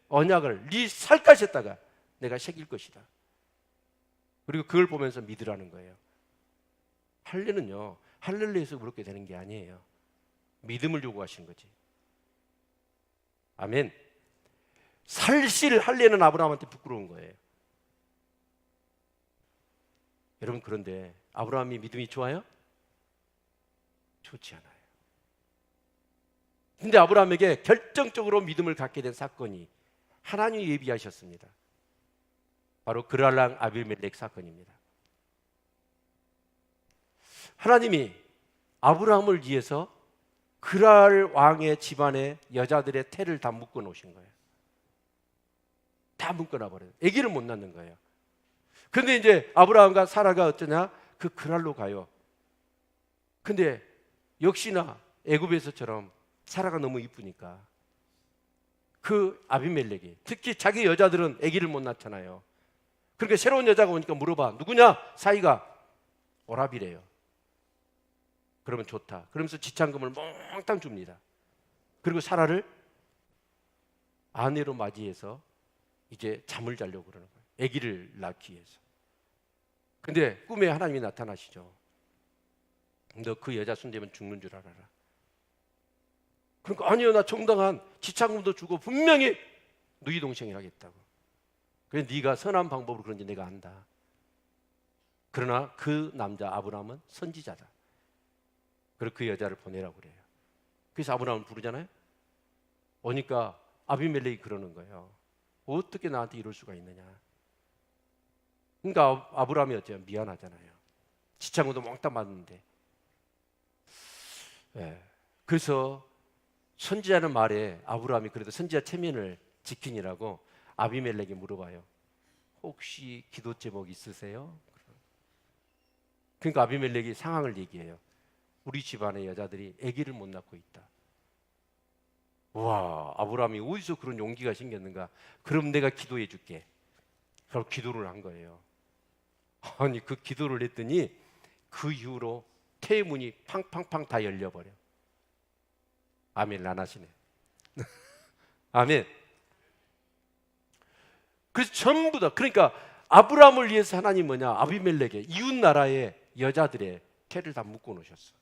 언약을 네 살까셨다가 내가 새길 것이다. 그리고 그걸 보면서 믿으라는 거예요. 할례는요, 할례를 해서 그렇게 되는 게 아니에요. 믿음을 요구하시는 거지. 아멘. 살실 할례는 아브라함한테 부끄러운 거예요. 여러분, 그런데 아브라함이 믿음이 좋아요? 좋지 않아요. 근데 아브라함에게 결정적으로 믿음을 갖게 된 사건이 하나님이 예비하셨습니다. 바로 그랄랑 아비멜렉 사건입니다. 하나님이 아브라함을 위해서 그랄 왕의 집안의 여자들의 태를 다 묶어 놓으신 거예요. 다 묶어놔 버려요. 아기를 못 낳는 거예요. 근데 이제 아브라함과 사라가 어쩌냐? 그 그랄로 가요. 근데 역시나 애굽에서처럼 사라가 너무 이쁘니까 그 아비멜렉이, 특히 자기 여자들은 아기를 못 낳잖아요. 그러니까 새로운 여자가 오니까 물어봐. 누구냐? 사이가 오라비래요. 그러면 좋다. 그러면서 지참금을 몽땅 줍니다. 그리고 사라를 아내로 맞이해서 이제 잠을 자려고 그러는 거예요. 아기를 낳기 위해서. 근데 꿈에 하나님이 나타나시죠. 너 그 여자 손대면 죽는 줄 알아라. 그러니까 아니요, 나 정당한 지참금도 주고 분명히 누이 동생이 하겠다고. 그래서 네가 선한 방법으로 그런지 내가 안다. 그러나 그 남자 아브라함은 선지자다. 그리고 그 여자를 보내라고 그래요. 그래서 아브라함을 부르잖아요. 오니까 아비멜렉이 그러는 거예요. 어떻게 나한테 이럴 수가 있느냐. 그러니까 아브라함이 어째요? 미안하잖아요. 지창고도 몽땅 맞는데. 네. 그래서 선지자는 말에 아브라함이 그래도 선지자 체면을 지키니라고 아비멜렉이 물어봐요. 혹시 기도 제목 있으세요? 그러니까 아비멜렉이 상황을 얘기해요. 우리 집안의 여자들이 아기를 못 낳고 있다. 와, 아브라함이 어디서 그런 용기가 생겼는가? 그럼 내가 기도해 줄게. 그럼 기도를 한 거예요. 아니, 그 기도를 했더니 그 이후로 태의 문이 팡팡팡 다 열려버려. 아멘. 안 하시네. 아멘. 그래서 전부 다, 그러니까 아브라함을 위해서 하나님 뭐냐? 아비멜렉의 이웃 나라의 여자들의 태를 다 묶어 놓으셨어.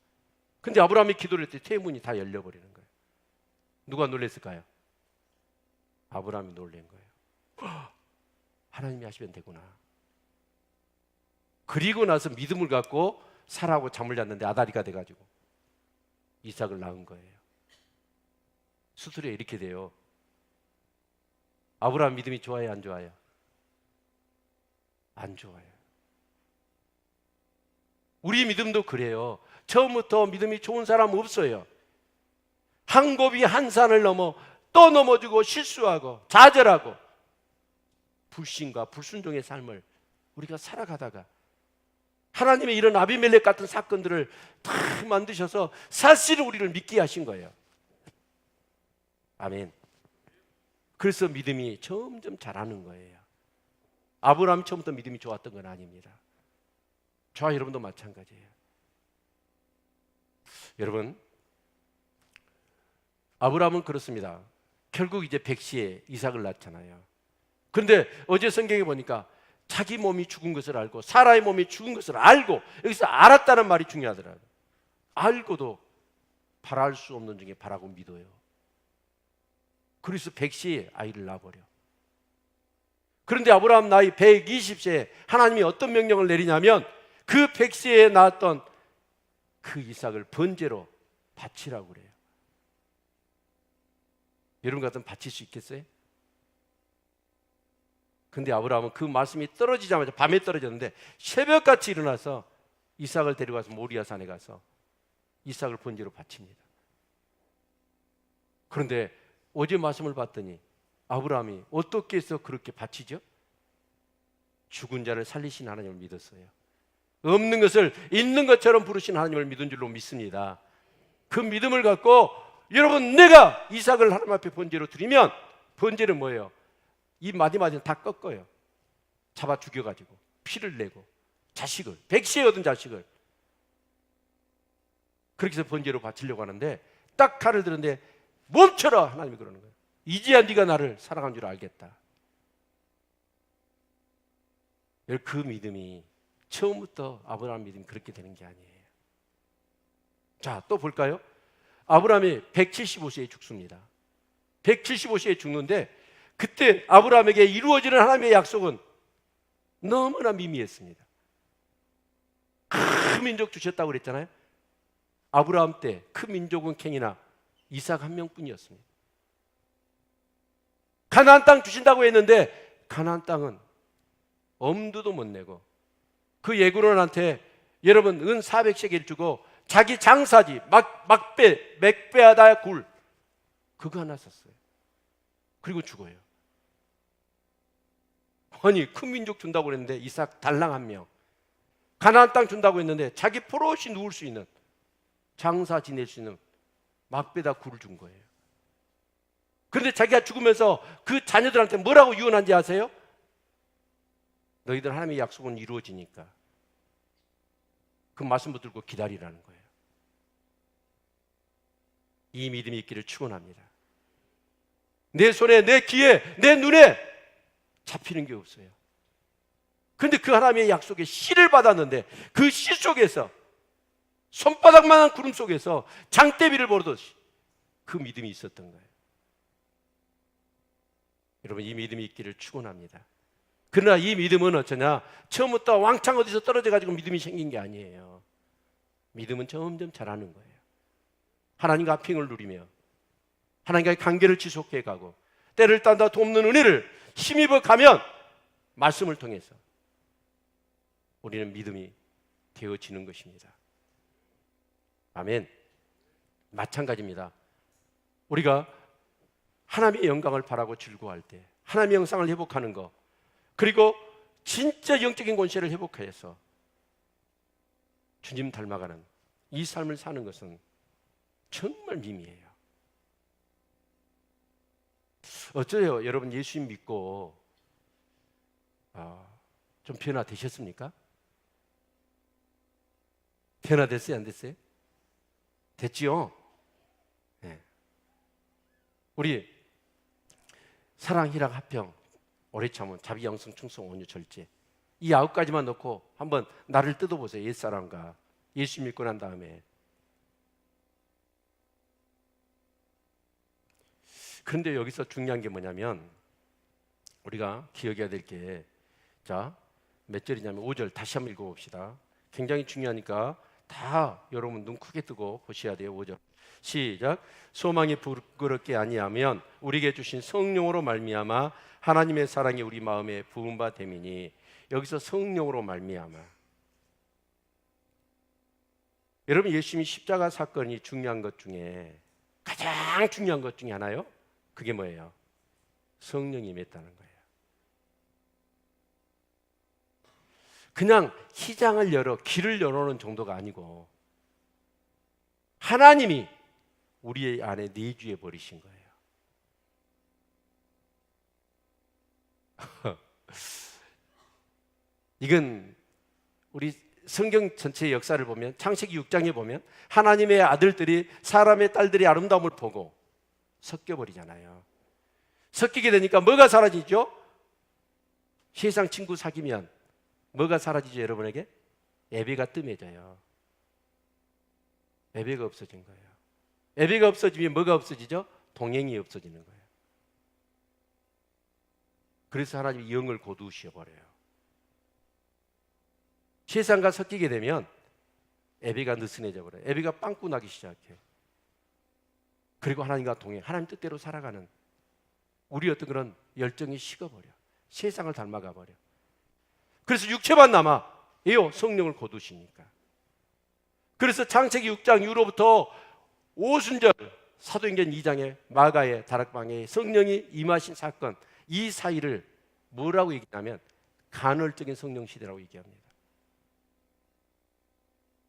근데 아브라함이 기도를 했더니 태문이 다 열려버리는 거예요. 누가 놀랬을까요? 아브라함이 놀란 거예요. 하나님이 하시면 되구나. 그리고 나서 믿음을 갖고 사라하고 잠을 잤는데 아다리가 돼가지고 이삭을 낳은 거예요. 수술에 이렇게 돼요. 아브라함 믿음이 좋아요, 안 좋아요? 안 좋아요. 우리 믿음도 그래요. 처음부터 믿음이 좋은 사람 없어요. 한 곱이 한 산을 넘어 또 넘어지고 실수하고 좌절하고 불신과 불순종의 삶을 우리가 살아가다가 하나님의 이런 아비멜렉 같은 사건들을 다 만드셔서 사실은 우리를 믿게 하신 거예요. 아멘. 그래서 믿음이 점점 자라는 거예요. 아브라함이 처음부터 믿음이 좋았던 건 아닙니다. 저와 여러분도 마찬가지예요. 여러분, 아브라함은 그렇습니다. 결국 이제 백시에 이삭을 낳잖아요. 그런데 어제 성경에 보니까 자기 몸이 죽은 것을 알고 사라의 몸이 죽은 것을 알고, 여기서 알았다는 말이 중요하더라고요. 알고도 바랄 수 없는 중에 바라고 믿어요. 그래서 백시에 아이를 낳아버려. 그런데 아브라함 나이 120세에 하나님이 어떤 명령을 내리냐면 그 백시에 낳았던 그 이삭을 번제로 바치라고 그래요. 여러분 같으면 바칠 수 있겠어요? 근데 아브라함은 그 말씀이 떨어지자마자 밤에 떨어졌는데 새벽같이 일어나서 이삭을 데려가서 모리아 산에 가서 이삭을 번제로 바칩니다. 그런데 어제 말씀을 봤더니 아브라함이 어떻게 해서 그렇게 바치죠? 죽은 자를 살리신 하나님을 믿었어요. 없는 것을 있는 것처럼 부르신 하나님을 믿은 줄로 믿습니다. 그 믿음을 갖고 여러분, 내가 이삭을 하나님 앞에 번제로 드리면, 번제는 뭐예요? 이 마디마디는 다 꺾어요. 잡아 죽여가지고 피를 내고 자식을, 백시에 얻은 자식을 그렇게 해서 번제로 바치려고 하는데 딱 칼을 드는데 멈춰라, 하나님이 그러는 거예요. 이제야 네가 나를 사랑한 줄 알겠다. 그 믿음이 처음부터 아브라함 믿음이 그렇게 되는 게 아니에요. 자, 또 볼까요? 아브라함이 175세에 죽습니다. 175세에 죽는데 그때 아브라함에게 이루어지는 하나님의 약속은 너무나 미미했습니다. 큰 민족 주셨다고 그랬잖아요. 아브라함 때 큰 민족은 갱이나 이삭 한 명뿐이었습니다. 가나안 땅 주신다고 했는데 가나안 땅은 엄두도 못 내고 그 예구론한테 여러분 은 400세겔 주고 자기 장사지 맥베하다 굴 그거 하나 썼어요. 그리고 죽어요. 아니 큰 민족 준다고 그랬는데 이삭 달랑 한 명, 가나안 땅 준다고 했는데 자기 포로시 누울 수 있는, 장사 지낼 수 있는 막베다 굴을 준 거예요. 그런데 자기가 죽으면서 그 자녀들한테 뭐라고 유언한지 아세요? 너희들 하나님의 약속은 이루어지니까 그 말씀 붙들고 기다리라는 거예요. 이 믿음이 있기를 축원합니다. 내 손에, 내 귀에, 내 눈에 잡히는 게 없어요. 그런데 그 하나님의 약속에 씨를 받았는데 그 씨 속에서 손바닥만한 구름 속에서 장대비를 보듯이 그 믿음이 있었던 거예요. 여러분, 이 믿음이 있기를 축원합니다. 그러나 이 믿음은 어쩌냐? 처음부터 왕창 어디서 떨어져 가지고 믿음이 생긴 게 아니에요. 믿음은 점점 자라는 거예요. 하나님과 평을 누리며 하나님과의 관계를 지속해 가고 때를 따다 돕는 은혜를 힘입어 가면 말씀을 통해서 우리는 믿음이 되어지는 것입니다. 아멘. 마찬가지입니다. 우리가 하나님의 영광을 바라고 즐거워할 때 하나님의 영상을 회복하는 것, 그리고 진짜 영적인 권세를 회복해서 주님 닮아가는 이 삶을 사는 것은 정말 미미해요. 어쩌요? 여러분 예수님 믿고 좀 변화되셨습니까? 변화됐어요? 안 됐어요? 됐지요? 네. 우리 사랑, 희락, 화평, 오래 참음, 자비, 양성, 충성, 온유, 절제, 이 9가지만 놓고 한번 나를 뜯어보세요. 옛사람과 예수 믿고 난 다음에 그런데 여기서 중요한 게 뭐냐면 우리가 기억해야 될 게, 자, 몇 절이냐면 5절 다시 한번 읽어봅시다. 굉장히 중요하니까 다 여러분 눈 크게 뜨고 보셔야 돼요. 5절 시작. 소망이 부끄럽게 아니하면 우리에게 주신 성령으로 말미암아 하나님의 사랑이 우리 마음에 부은 바 됨이니. 여기서 성령으로 말미암아. 여러분, 예수님이 십자가 사건이 중요한 것 중에 가장 중요한 것 중에 하나요? 그게 뭐예요? 성령이 임했다는 거예요. 그냥 희장을 열어 길을 열어놓은 정도가 아니고 하나님이 우리 안에 내주해 버리신 거예요. 이건 우리 성경 전체의 역사를 보면 창세기 6장에 보면 하나님의 아들들이 사람의 딸들의 아름다움을 보고 섞여버리잖아요. 섞이게 되니까 뭐가 사라지죠? 세상 친구 사귀면 뭐가 사라지죠? 여러분에게? 예배가 뜸해져요. 예배가 없어진 거예요. 예배가 없어지면 뭐가 없어지죠? 동행이 없어지는 거예요. 그래서 하나님이 영을 거두셔버려요. 세상과 섞이게 되면 예배가 느슨해져 버려요. 예배가 빵꾸 나기 시작해요. 그리고 하나님과 동행, 하나님 뜻대로 살아가는 우리 어떤 그런 열정이 식어버려. 세상을 닮아가 버려. 그래서 육체만 남아. 예요, 성령을 거두시니까. 그래서 창세기 6장 이후로부터 오순절 사도행전 2장에 마가의 다락방에 성령이 임하신 사건, 이 사이를 뭐라고 얘기하냐면 간헐적인 성령 시대라고 얘기합니다.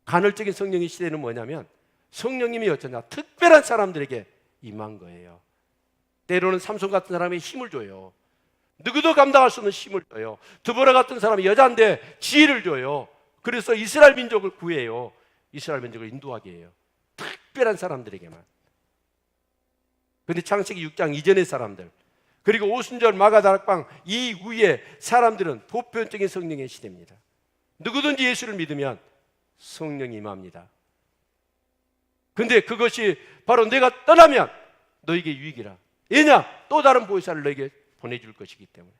간헐적인 성령의 시대는 뭐냐면 성령님이 어쩌냐, 특별한 사람들에게 임한 거예요. 때로는 삼손 같은 사람이 힘을 줘요. 누구도 감당할 수 없는 힘을 줘요. 드보라 같은 사람이 여자인데 지혜를 줘요. 그래서 이스라엘 민족을 구해요. 이스라엘 민족을 인도하게 해요. 특별한 사람들에게만. 그런데 창세기 6장 이전의 사람들, 그리고 오순절 마가다락방 이후의 사람들은 보편적인 성령의 시대입니다. 누구든지 예수를 믿으면 성령이 임합니다. 근데 그것이 바로 내가 떠나면 너에게 유익이라. 왜냐? 또 다른 보혜사를 너에게 보내줄 것이기 때문에.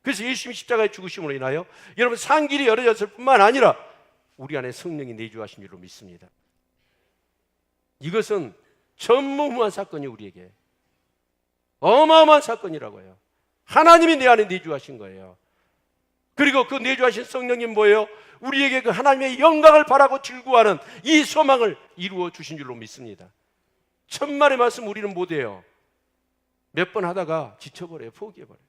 그래서 예수님이 십자가의 죽으심으로 인하여 여러분 상길이 열어졌을 뿐만 아니라 우리 안에 성령이 내주하신 줄로 믿습니다. 이것은 전무후무한 사건이 우리에게 어마어마한 사건이라고요. 하나님이 내 안에 내주하신 거예요. 그리고 그 내주하신 성령님 뭐예요? 우리에게 그 하나님의 영광을 바라고 즐거워하는 이 소망을 이루어 주신 줄로 믿습니다. 천만의 말씀 우리는 못해요. 몇 번 하다가 지쳐버려요. 포기해버려요.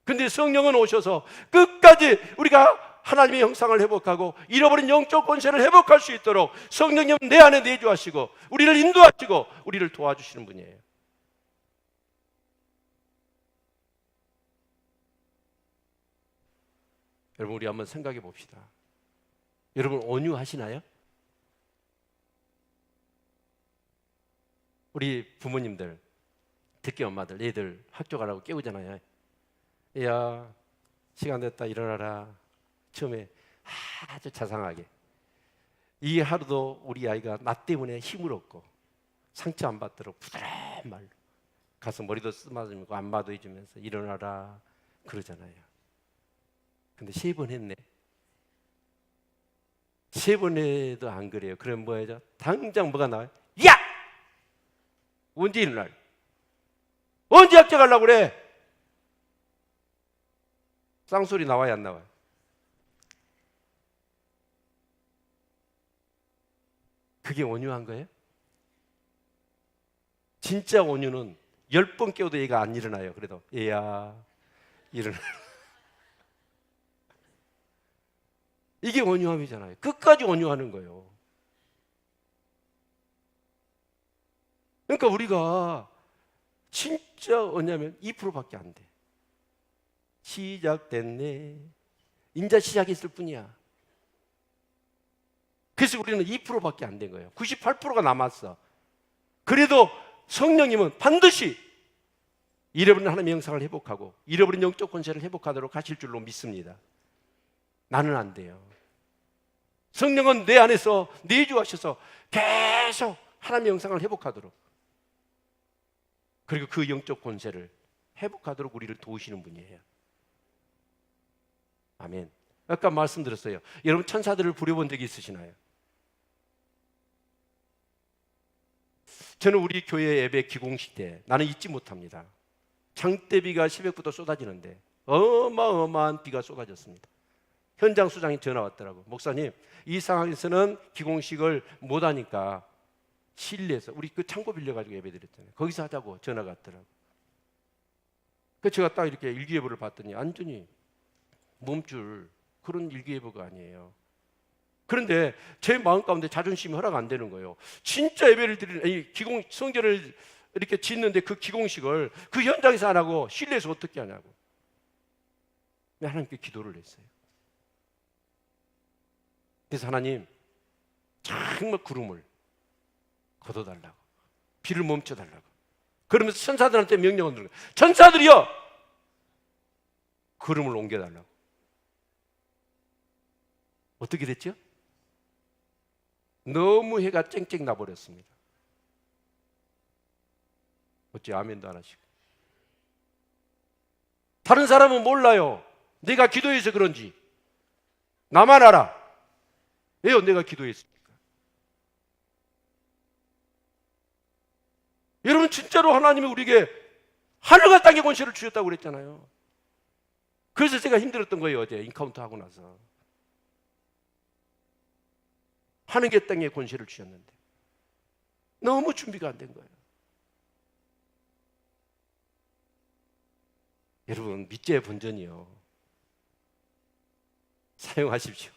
근데 성령은 오셔서 끝까지 우리가 하나님의 형상을 회복하고 잃어버린 영적 권세를 회복할 수 있도록 성령님 내 안에 내주하시고 우리를 인도하시고 우리를 도와주시는 분이에요. 여러분, 우리 한번 생각해 봅시다. 여러분, 온유하시나요? 우리 부모님들, 특히 엄마들, 애들 학교 가라고 깨우잖아요. 야, 시간 됐다, 일어나라. 처음에 아주 자상하게. 이 하루도 우리 아이가 나 때문에 힘을 얻고 상처 안 받도록 부드러운 말로 가서 머리도 쓰다듬고 안마도 해주면서 일어나라 그러잖아요. 근데 3번 했네. 3번 해도 안 그래요. 그럼 뭐예요? 당장 뭐가 나와요? 야! 언제 일어날? 언제 학교 가려고 그래? 쌍소리 나와야 안 나와요? 그게 온유한 거예요? 진짜 온유는 10번 깨워도 얘가 안 일어나요. 그래도 얘야 일어나. 이게 온유함이잖아요. 끝까지 온유하는 거예요. 그러니까 우리가 진짜 뭐냐면 2%밖에 안 돼. 시작됐네. 인자 시작했을 뿐이야. 그래서 우리는 2%밖에 안 된 거예요. 98%가 남았어. 그래도 성령님은 반드시 잃어버린 하나님의 형상을 회복하고 잃어버린 영적 권세를 회복하도록 하실 줄로 믿습니다. 나는 안 돼요. 성령은 내 안에서 내주하셔서 계속 하나님의 형상을 회복하도록. 그리고 그 영적 권세를 회복하도록 우리를 도우시는 분이에요. 아멘. 아까 말씀드렸어요. 여러분 천사들을 부려본 적이 있으시나요? 저는 우리 교회 예배 기공식 때 나는 잊지 못합니다. 장대비가 새벽부터 쏟아지는데 어마어마한 비가 쏟아졌습니다. 현장 수장이 전화 왔더라고. 목사님, 이 상황에서는 기공식을 못하니까 실내에서 우리 그 창고 빌려가지고 예배 드렸잖아요. 거기서 하자고 전화가 왔더라고. 그래서 제가 딱 이렇게 일기예보를 봤더니 완전히 멈출 그런 일기예보가 아니에요. 그런데 제 마음 가운데 자존심이 허락 안 되는 거예요. 진짜 예배를 드리는 기공 성전을 이렇게 짓는데 그 기공식을 그 현장에서 안 하고 실내에서 어떻게 하냐고. 하나님께 기도를 했어요. 그래서 하나님 정말 구름을 걷어달라고, 비를 멈춰달라고. 그러면서 천사들한테 명령을 드는 거예요. 천사들이여, 구름을 옮겨달라고. 어떻게 됐죠? 너무 해가 쨍쨍 나버렸습니다. 어째 아멘도 안 하시고. 다른 사람은 몰라요. 내가 기도해서 그런지. 나만 알아. 왜요? 내가 기도했으니까. 여러분 진짜로 하나님이 우리에게 하늘과 땅의 권세를 주셨다고 그랬잖아요. 그래서 제가 힘들었던 거예요. 어제 인카운트 하고 나서. 하늘과 땅의 권세를 주셨는데 너무 준비가 안 된 거예요. 여러분 믿지의 본전이요, 사용하십시오.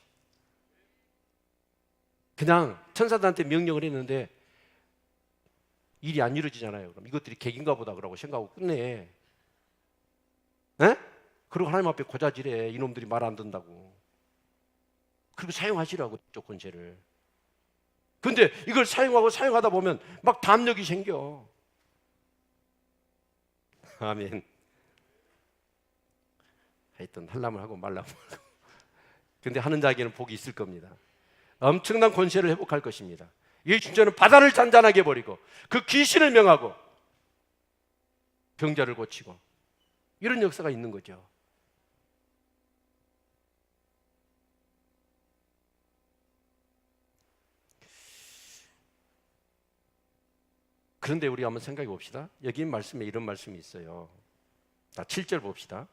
그냥 천사들한테 명령을 했는데 일이 안 이루어지잖아요. 그럼 이것들이 객인가 보다 그러고 생각하고 끝내. 에? 그리고 하나님 앞에 고자질해. 이놈들이 말 안 듣는다고. 그리고 사용하시라고 쪽 권세를. 근데 이걸 사용하다 보면 막 담력이 생겨. 아멘. 하여튼 하려면 하고 말라면 하고. 근데 하는 자에게는 복이 있을 겁니다. 엄청난 권세를 회복할 것입니다. 이 진짜는 바다를 잔잔하게 버리고 그 귀신을 명하고 병자를 고치고 이런 역사가 있는 거죠. 그런데 우리 한번 생각해 봅시다. 여기 말씀에 이런 말씀이 있어요. 7절 봅시다.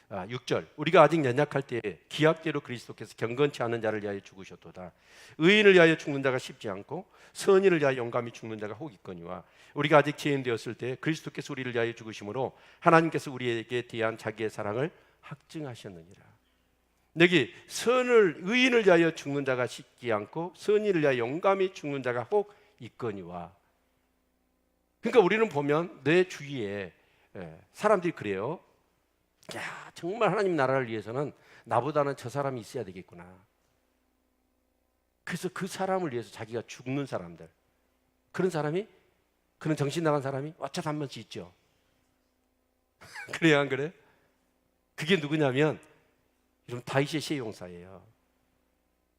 6절, 우리가 아직 연약할 때에 기약대로 그리스도께서 경건치 않은 자를 위하여 죽으셨도다. 의인을 위하여 죽는 자가 쉽지 않고 선인을 위하여 용감히 죽는 자가 혹 있거니와 우리가 아직 죄인 되었을 때 그리스도께서 우리를 위하여 죽으심으로 하나님께서 우리에게 대한 자기의 사랑을 확증하셨느니라. 여기 의인을 위하여 죽는 자가 쉽지 않고 선인을 위하여 용감히 죽는 자가 혹 있거니와. 그러니까 우리는 보면 내 주위에 사람들이 그래요. 야, 정말 하나님 나라를 위해서는 나보다는 저 사람이 있어야 되겠구나. 그래서 그 사람을 위해서 자기가 죽는 사람들, 그런 정신 나간 사람이 어쩌다 한 번씩 있죠. 그래요, 안 그래? 그게 누구냐면 이런 다윗의 시용사예요.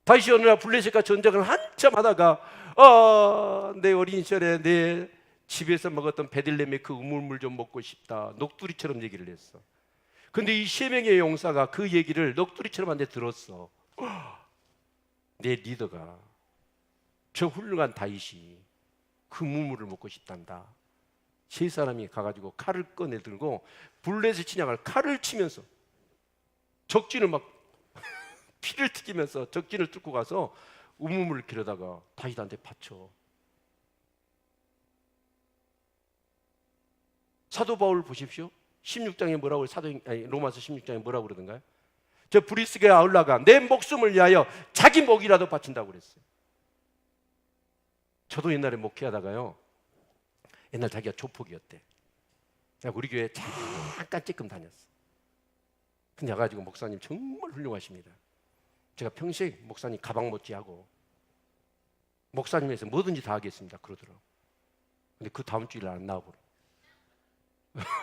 다윗이 어느 날 블레셋과 전쟁을 한참 하다가 내 어린 시절에 내 집에서 먹었던 베들레헴의 그 우물물 좀 먹고 싶다, 녹두리처럼 얘기를 했어. 근데 이 세 명의 용사가 그 얘기를 녹두리처럼 한데 들었어. 내 리더가, 저 훌륭한 다윗이 그 우물물을 먹고 싶단다. 세 사람이 가가지고 칼을 꺼내 들고 블레셋 진영을 칼을 치면서 적진을 막 피를 튀기면서 적진을 뚫고 가서 우물물을 기르다가 다윗한테 바쳐. 사도 바울 보십시오. 16장에 뭐라고 로마서 16장에 뭐라고 그러던가요? 저 브리스게 아울라가 내 목숨을 위하여 자기 목이라도 바친다고 그랬어요. 저도 옛날에 목회하다가요, 옛날 자기가 조폭이었대. 내가 우리 교회 잠깐 쬐끔 다녔어. 근데 와가지고 목사님 정말 훌륭하십니다. 제가 평생 목사님 가방 못지하고 목사님에서 뭐든지 다 하겠습니다 그러더라고. 근데 그 다음 주일 안 나와버려.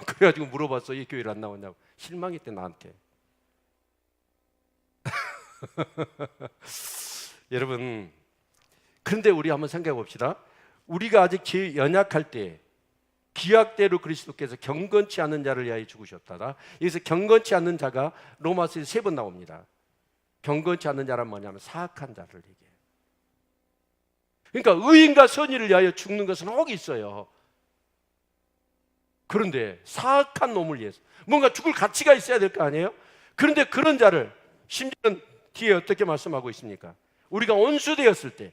그래가지고 물어봤어. 이 교회를 안 나왔냐고. 실망했대 나한테. 여러분, 그런데 우리 한번 생각해 봅시다. 우리가 아직 제일 연약할 때 기약대로 그리스도께서 경건치 않는 자를 위하여 죽으셨다. 여기서 경건치 않는 자가 로마서에 3번 나옵니다. 경건치 않는 자란 뭐냐면 사악한 자를 얘기해요. 그러니까 의인과 선의를 위하여 죽는 것은 혹 있어요. 그런데 사악한 놈을 위해서 뭔가 죽을 가치가 있어야 될 거 아니에요? 그런데 그런 자를 심지어는 뒤에 어떻게 말씀하고 있습니까? 우리가 원수되었을 때,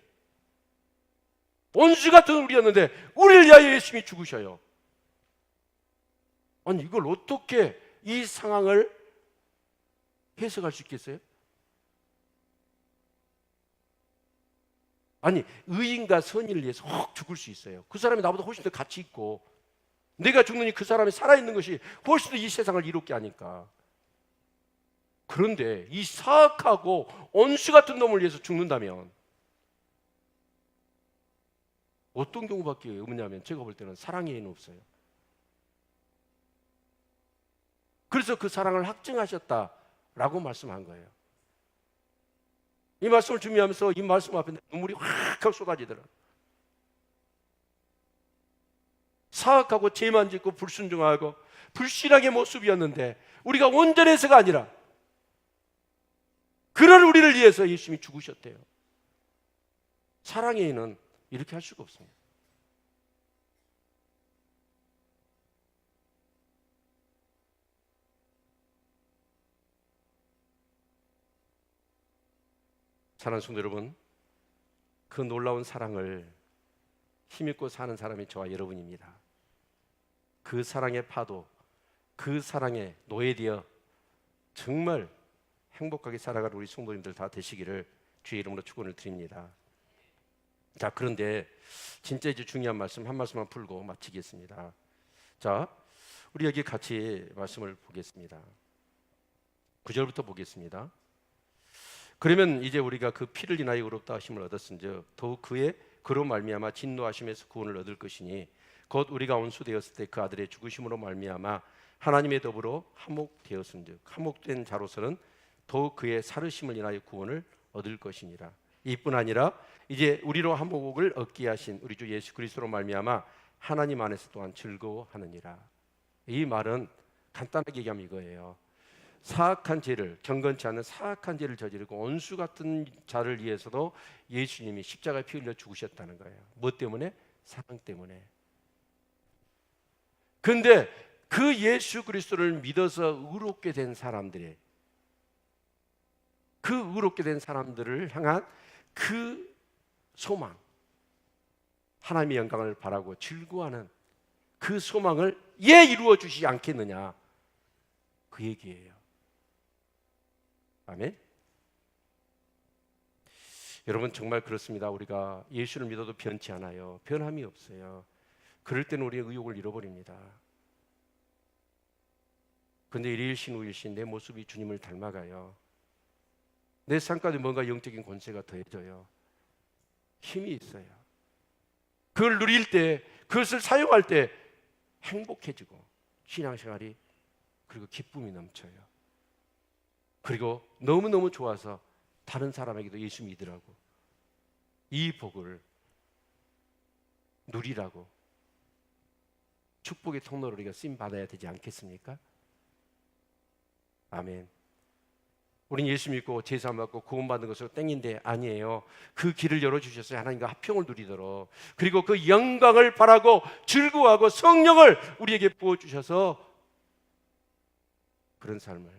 원수 같은 우리였는데 우리를 위하여 예수님이 죽으셔요. 아니 이걸 어떻게 이 상황을 해석할 수 있겠어요? 아니 의인과 선의를 위해서 혹 죽을 수 있어요. 그 사람이 나보다 훨씬 더 가치 있고 내가 죽느니 그 사람이 살아있는 것이 훨씬 더 이 세상을 이롭게 하니까. 그런데 이 사악하고 원수 같은 놈을 위해서 죽는다면 어떤 경우밖에 없냐면 제가 볼 때는 사랑의 예는 없어요. 그래서 그 사랑을 확증하셨다라고 말씀한 거예요. 이 말씀을 준비하면서 이 말씀 앞에 눈물이 확 쏟아지더라. 사악하고 죄만 짓고 불순종하고 불신앙의 모습이었는데 우리가 온전해서가 아니라 그런 우리를 위해서 예수님이 죽으셨대요. 사랑의 예는 이렇게 할 수가 없습니다. 사랑하는 성도 여러분, 그 놀라운 사랑을 힘입고 사는 사람이 저와 여러분입니다. 그 사랑의 파도, 그 사랑에 노예되어 정말 행복하게 살아갈 우리 성도님들 다 되시기를 주의 이름으로 축원을 드립니다. 자, 그런데 진짜 이제 중요한 말씀 한 말씀만 풀고 마치겠습니다. 자, 우리 여기 같이 말씀을 보겠습니다. 9절부터 보겠습니다. 그러면 이제 우리가 그 피를 인하여 의롭다 하심을 얻었은즉 더욱 그로 말미암아 진노하심에서 구원을 얻을 것이니 곧 우리가 원수되었을 때 그 아들의 죽으심으로 말미암아 하나님의 더불어 화목되었은즉 화목된 자로서는 더욱 그의 살으심을 인하여 구원을 얻을 것이니라. 이뿐 아니라 이제 우리로 화목을 얻게 하신 우리 주 예수 그리스도로 말미암아 하나님 안에서 또한 즐거워하느니라. 이 말은 간단하게 얘기하면 이거예요. 사악한 죄를, 경건치 않은 사악한 죄를 저지르고 원수 같은 자를 위해서도 예수님이 십자가에 피 흘려 죽으셨다는 거예요. 뭐 때문에? 사랑 때문에. 그런데 그 예수 그리스도를 믿어서 의롭게 된 사람들의 그 의롭게 된 사람들을 향한 그 소망, 하나님의 영광을 바라고 즐거워하는 그 소망을 왜 이루어 주시지 않겠느냐, 그 얘기예요. 아멘. 여러분 정말 그렇습니다. 우리가 예수를 믿어도 변치 않아요. 변함이 없어요. 그럴 때는 우리의 의욕을 잃어버립니다. 그런데 일일신 우일신 내 모습이 주님을 닮아가요. 내 삶까지 뭔가 영적인 권세가 더해져요. 힘이 있어요. 그걸 누릴 때, 그것을 사용할 때 행복해지고 신앙생활이 그리고 기쁨이 넘쳐요. 그리고 너무너무 좋아서 다른 사람에게도 예수 믿으라고, 이 복을 누리라고 축복의 통로로 우리가 쓰임 받아야 되지 않겠습니까? 아멘. 우린 예수 믿고 제사 받고 구원받는 것으로 땡인데 아니에요. 그 길을 열어주셨어요. 하나님과 화평을 누리도록. 그리고 그 영광을 바라고 즐거워하고 성령을 우리에게 부어주셔서 그런 삶을,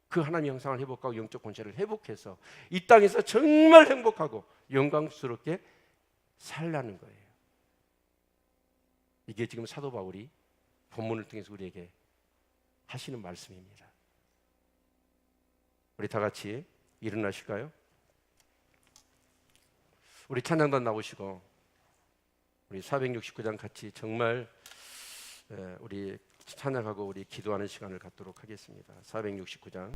그 하나님의 형상을 회복하고 영적 권세를 회복해서 이 땅에서 정말 행복하고 영광스럽게 살라는 거예요. 이게 지금 사도 바울이 본문을 통해서 우리에게 하시는 말씀입니다. 우리 다 같이 일어나실까요? 우리 찬양단 나오시고 우리 469장 같이 정말 우리 찬양하고 우리 기도하는 시간을 갖도록 하겠습니다. 469장